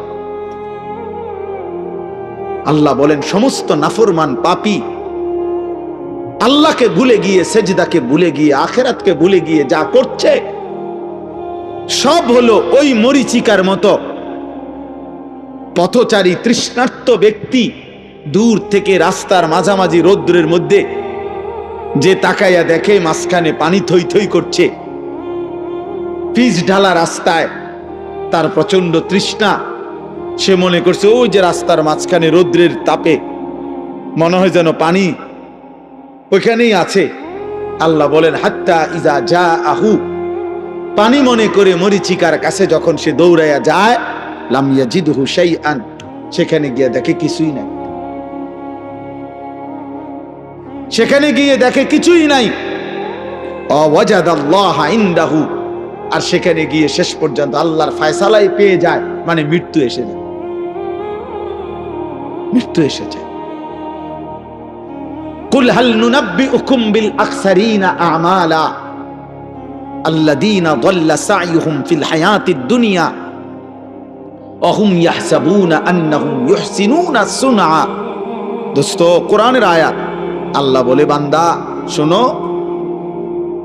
আল্লাহ বলেন সমস্ত নাফরমান, পাপী আল্লাহকে ভুলে গিয়ে, সেজদাকে ভুলে গিয়ে, আখিরাতকে ভুলে গিয়ে যা করছে সব হলো ওই মরিচিকার মতো। পথচারী তৃষ্ণার্ত ব্যক্তি দূর থেকে রাস্তার মাঝামাঝি রৌদ্রের মধ্যে যে তাকাইয়া দেখে মাঝখানে পানি থই থই করছে, পিচ ঢালা রাস্তায়, তার প্রচন্ড তৃষ্ণা, সে মনে করছে ওই যে রাস্তার মাঝখানে রৌদ্রের তাপে মনে হয় যেন পানি ওইখানেই আছে। আল্লাহ বলেন, হাত্তা ইজা জাআহু, পানি মনে করে মরিচিকার কাছে যখন সে দৌড়াইয়া যায়, লাম ইয়াজিদহু শাইআন, সেখানে গিয়ে দেখে কিছুই নাই, সেখানে গিয়ে দেখে কিছুই নাই। ওয়াজাদাল্লাহা ইনদাহু, আর সেখানে গিয়ে শেষ পর্যন্ত আল্লাহর ফয়সালাই পেয়ে যায়, মানে মৃত্যু এসে যায়, মৃত্যু এসে যায়। কুল হাল নুনাব্বিউকুম বিল আখসারিনা আমালা আল্লাযীনা দাল্লা সা'য়ুহুম ফিল হায়াতিদ দুনিয়া ওয়া হুম ইয়াহসাবুনা আন্নাহুম ইউহসিনুনা সুনআ। দোস্ত, কোরআনের আয়াত। আল্লাহ বলে, বান্দা শোনো,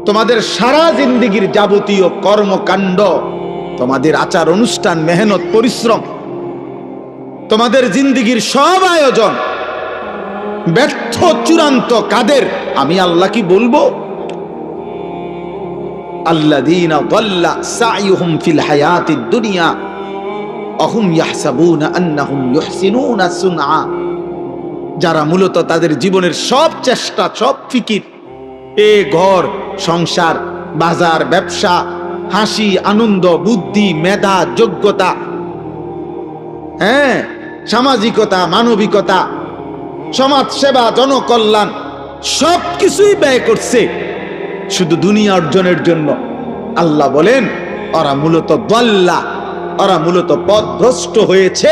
তোমাদের সারা জিন্দেগীর যাবতীয় কর্মকাণ্ড, তোমাদের আচার অনুষ্ঠান, মেহনত, পরিশ্রম, তোমাদের জিন্দেগীর সব আয়োজন ব্যর্থ, চূড়ান্ত কাদের? আমি আল্লাহ কি বলবো? আল্লাযীনা দাল্লা সা'য়ুহুম ফিল হায়াতিদ দুনিয়া ওয়া হুম ইয়াহসাবুনা আন্নাহুম ইউহসিনুনা সুনআ। যারা মূলত তাদের জীবনের সব চেষ্টা, সব ফিকির, ঘর সংসার, বাজার, ব্যবসা, হাসি, আনন্দ, বুদ্ধি, মেধা, যোগ্যতা, সামাজিকতা, মানবিকতা, সমাজ সেবা, জনকল্যাণ, সবকিছুই ব্যয় করছে শুধু দুনিয়া অর্জনের জন্য। আল্লাহ বলেন, ওরা মূলত দাল্লা, ওরা মূলত পথভ্রষ্ট হয়েছে,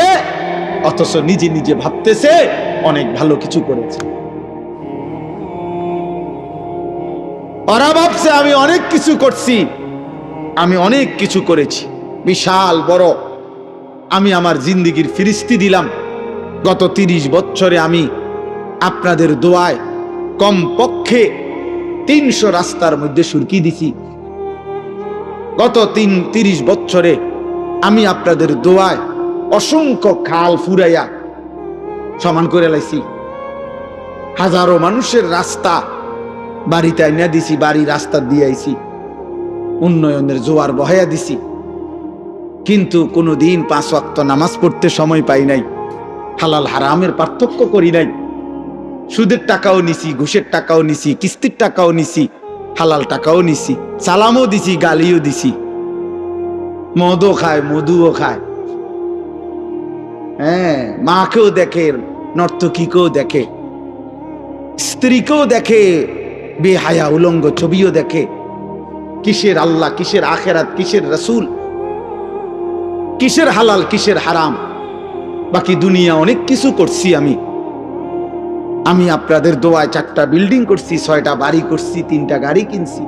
অথচ নিজে নিজে ভাবতেছে অনেক ভালো কিছু করেছে। ওরা ভাবছে আমি অনেক কিছু করছি, আমি অনেক কিছু করেছি, বিশাল বড়। আমি আমার জিন্দেগির ফিরিস্তি দিলাম। গত 30 বছরে আমি আপনাদের দোয়ায় কমপক্ষে 300 রাস্তার মধ্যে সুরকি দিছি। গত 30 বছরে আমি আপনাদের দোয়ায় অসংখ্য খাল ফুরাইয়া সমান করে লাইছি। হাজারো মানুষের রাস্তা বাড়িতে আইনা দিছি, বাড়ি রাস্তা দিয়ে আইছি, উন্নয়নের জোয়ার বহাইয়া দিছি। কিন্তু কোনোদিন 5 ওয়াক্ত নামাজ পড়তে সময় পাই নাই, হালাল হারামের পার্থক্য করি নাই। সুদের টাকাও নিছি, ঘুষের টাকাও নিছি, কিস্তির টাকাও নিছি, হালাল টাকাও নিছি, সালামও দিছি, গালিও দিছি, মদও খায়, মধুও খায়, মাকেও দেখে, নর্তকীকেও দেখে, স্ত্রীকেও দেখে, বেহায়া উলঙ্গ ছবিও দেখে। কিসের আল্লাহ, কিসের আখেরাত, কিসের রাসূল, কিসের হালাল, কিসের হারাম? বাকি দুনিয়া অনেক কিছু করছি আমি আপনাদের দোয়ায় 4টা বিল্ডিং করছি, 6টা বাড়ি করছি, 3টা গাড়ি কিনছি,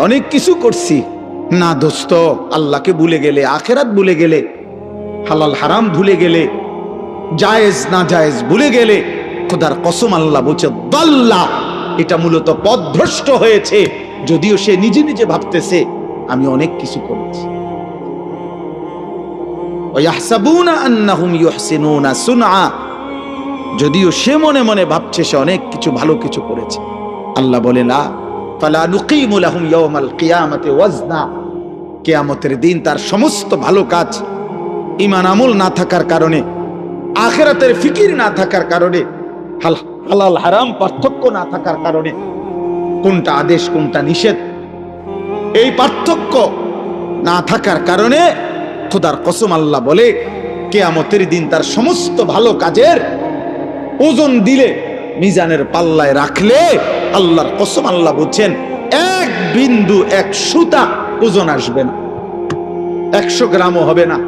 অনেক কিছু করছি। না দোস্ত, আল্লাহকে ভুলে গেলে, আখেরাত ভুলে গেলে, হালাল হারাম ভুলে গেলে, জায়েজ না জায়েজ ভুলে গেলে, খোদার কসম আল্লাহ বলছে দাল্লা, এটা মূলত পথভ্রষ্ট হয়েছে। যদিও সে নিজে নিজে ভাবতেছে আমি অনেক কিছু করেছি। ওয়াহসাবুনা আন্নাহুম ইউহসিনুনা সুনআ, যদিও সে মনে মনে ভাবছে সে অনেক কিছু ভালো কিছু করেছে। আল্লাহ বলে, লা ফালা নুকিমু লাহুম ইয়াওমাল কিয়ামাতি ওয়াজনা, কিয়ামতের দিন তার সমস্ত ভালো কাজ, ঈমান আমল না থাকার কারণে, আখিরাতের ফিকির না থাকার কারণে, হালাল হারাম পার্থক্য না থাকার কারণে, কোনটা আদেশ কোনটা নিষেধ এই পার্থক্য না থাকার কারণে, খোদার কসম আল্লাহ বলে কিয়ামতের দিন তার সমস্ত ভালো কাজের ওজন দিলে, মিজানের পাল্লায় রাখলে, আল্লাহর কসম আল্লাহ বলছেন 1 বিন্দু 1 সুতা ওজন আসবে না। 100 গ্রামও হবে না,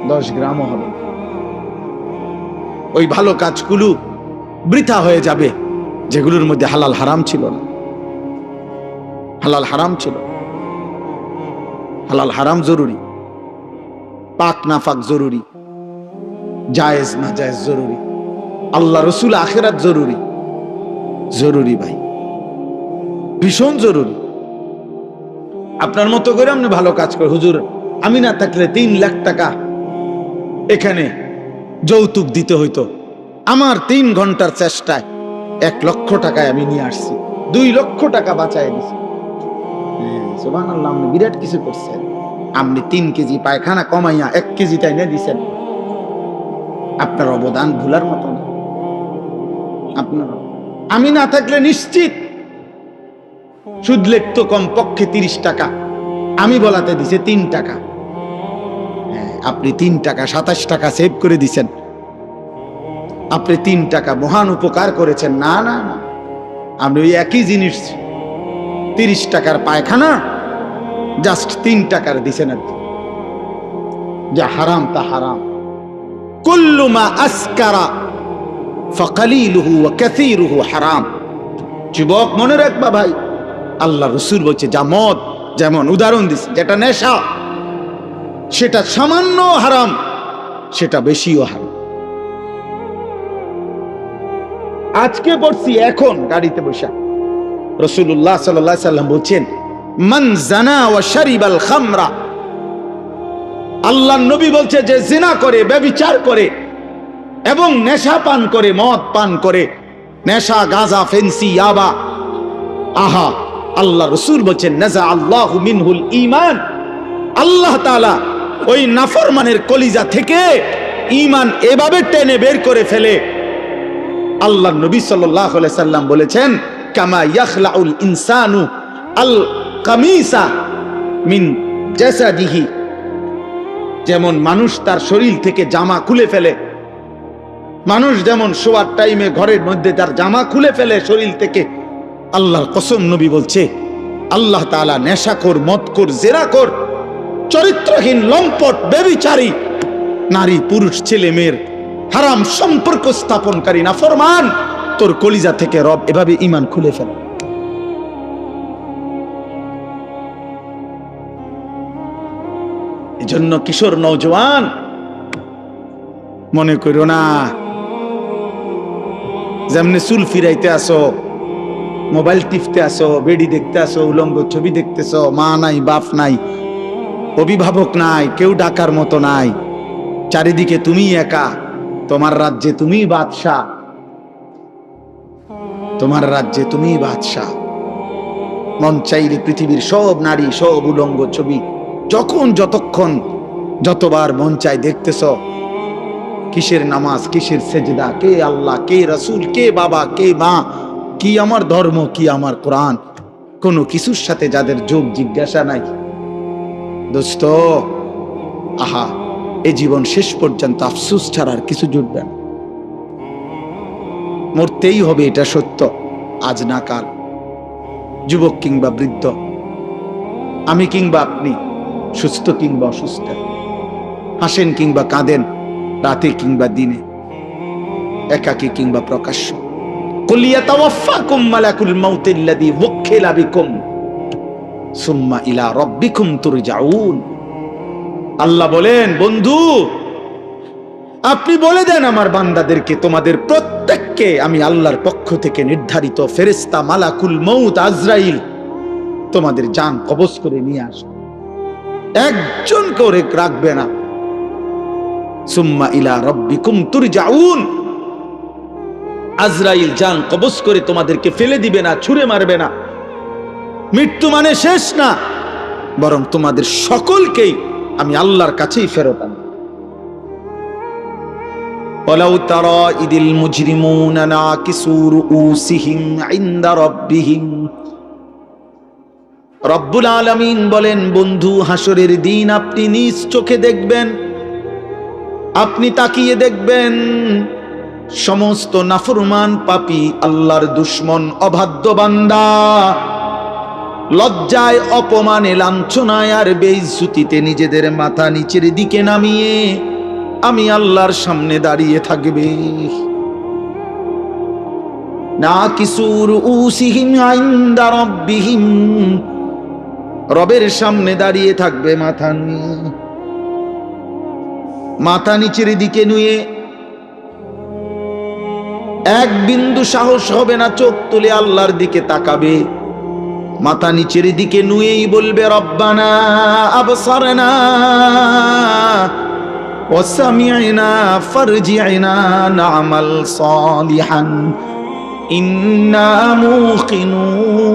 10 গ্রামও হবে না। ওই ভালো কাজগুলো বৃথা হয়ে যাবে যেগুলোর মধ্যে হালাল হারাম ছিল না। হালাল হারাম ছিল, হালাল হারাম জরুরি, পাক না পাক জরুরি, জায়েজ না জায়েজ জরুরি, আল্লাহ রসুল আখিরাত জরুরি, জরুরি ভাই, ভীষণ জরুরি। আপনার মতো করে আপনি ভালো কাজ করে, হুজুর আমি না থাকলে 3 লাখ টাকা এখানে যৌতুক দিতে হইতো, আমার 3 ঘন্টার চেষ্টায় 1 লক্ষ টাকায় আমি নিয়ে আসছি, 2 লক্ষ টাকা বাঁচায় দিছি। সুবহানাল্লাহ, আপনি বিরাট কিছু করছেন। আপনি 3 কেজি পায়খানা কমাইয়া 1 কেজি তাই না দিছেন। আপনার অবদান ভুলার মতো না। আপনার, আমি না থাকলে নিশ্চিত সুদ লেখতো কমপক্ষে 30 টাকা, আমি বলাতে দিছে 3 টাকা। আপনি 3 টাকা 27 টাকা সেভ করে দিছেন। আপনি 3 টাকা মহান উপকার করেছেন। না না না, আপনি ওই একই জিনিস 30 টাকার পায়খানা জাস্ট 3 টাকার দিছেন আর কি। যা হারাম তা হারাম। কুল্লু মা আসকারা ফাকালিলুহু ওয়া কাসীরুহু হারাম। যুবক মনে রাখবা ভাই, আল্লাহ রাসূল বলছে যা মদ, যেমন উদাহরণ দিছে, যেটা নেশা সেটা সামান্য হারাম, সেটা বেশিও হারাম। আজকে পড়ছি এখন গাড়িতে বসে, রাসূলুল্লাহ সাল্লাল্লাহু আলাইহি সাল্লাম বলছেন মান জানা ওয়া শারিবাল খামরা, আল্লাহর নবী বলছে যে জিনা করে, ব্যভিচার করে এবং নেশা পান করে, মদ পান করে, নেশা, গাঁজা, ফেন্সি, ইয়াবা, আহা, আল্লাহ রাসূল বলছেন নাজা আল্লাহু মিনহুল ঈমান, আল্লাহ তাআলা ওই নাফরমানের কলিজা থেকে ঈমান এভাবে টেনে বের করে ফেলে। আল্লাহ নবী সাল্লাল্লাহু আলাইহি সাল্লাম বলেছেন কামা ইয়াখলাউল ইনসানু আল কামিসা মিন জাসাদিহি, যেমন মানুষ তার শরীর থেকে জামা খুলে ফেলে, মানুষ যেমন শোয়ার টাইমে ঘরের মধ্যে তার জামা খুলে ফেলে শরীর থেকে, আল্লাহর কসম নবী বলছে আল্লাহ তাআলা নেশাখোর, মদখোর, জেনাখোর, চরিত্রহীন, লম্পট, ব্যভিচারী নারী, পুরুষ, ছেলে মেয়ের হারাম সম্পর্ক স্থাপনকারী নাফরমান তোর কলিজা থেকে রব এভাবে ঈমান খুলে ফেলে। এজন্য কিশোর নওজোয়ান মনে করো না যেমনি চুল ফিরাইতে আসো, মোবাইল টিপতে আসো, বেডি দেখতে আসো, উলঙ্গ ছবি দেখতেছ, মা নাই, বাপ নাই, অভিভাবক নাই, কেউ ডাকার মতো নাই, চারিদিকে তুমি একা, তোমার রাজ্যে তুমি বাদশাহ, তোমার রাজ্যে তুমি বাদশাহ। মন চাইলে পৃথিবীর সব নারী, সব উলঙ্গ ছবি যখন, যতক্ষণ, যতবার মন চাই দেখতেছ। কিসের নামাজ, কিসের সেজদা, কে আল্লাহ, কে রাসূল, কে বাবা, কে মা, কি আমার ধর্ম, কি আমার কোরআন, কোনো কিছুর সাথে যাদের যোগ জিজ্ঞাসা নাই, দোস্ত, আহা, এই জীবন শেষ পর্যন্ত আফসোস ছাড়া আর কিছু জুটবে না। মরতেই হবে, এটা সত্য, আজ না কাল। যুবক কিংবা বৃদ্ধ, আমি কিংবা আপনি, সুস্থ কিংবা অসুস্থ, হাসেন কিংবা কাঁদেন, রাতে কিংবা দিনে, একাকী কিংবা প্রকাশ্য, কুল ইয়াতাওয়াফাকুম মালাকুল মাউতিল্লাযী ওয়াক্কিলা বিকুম সুম্মা ইলা রাব্বিকুম তুরজাউন। আল্লাহ বলেন, বন্ধু আপনি বলে দেন আমার বান্দাদেরকে, তোমাদের প্রত্যেককে আমি আল্লাহর পক্ষ থেকে নির্ধারিত ফেরেশতা মালাকুল মউত আজরাইল তোমাদের জান কবজ করে নিয়ে আসবে, একজন করে রাখবে না। সুম্মা ইলা রাব্বিকুম তুরজাউন, আজরাইল জান কবজ করে তোমাদেরকে ফেলে দিবে না, ছুঁড়ে মারবে না। মৃত্যু মানে শেষ না, বরং তোমাদের সকলকেই আমি আল্লাহর কাছেই ফেরত আনব। ওয়ালাউ তারা ইদিল মুজরিমুনা নাকিসু রুউসিহিম ইনদা রাব্বিহিম, রব্বুল আলামিন বলেন, বন্ধু হাসরের দিন আপনি নিজ চোখে দেখবেন, আপনি তাকিয়ে দেখবেন সমস্ত নাফরমান, পাপী, আল্লাহর দুশমন, অবাধ্য বান্দা লজ্জায়, অপমানে, লাঞ্ছনায় আর বেইজ্জতিতে নিজেদের মাথা নিচের দিকে নামিয়ে আমি আল্লাহর সামনে দাঁড়িয়ে থাকবে। নাকিসু রুউসিহিম ইনদা রাব্বিহিম, রবের সামনে দাঁড়িয়ে থাকবে মাথা নিয়ে, মাথা নিচের দিকে নুয়ে, এক বিন্দু সাহস হবে না চোখ তুলে আল্লাহর দিকে তাকাবে, মাথা নিচের দিকে নুয়েই বলবে রব্বানা আবসারনা ওয়া সামি'না ফারজি'না না'মাল সালিহান ইন্না মুকিনুন।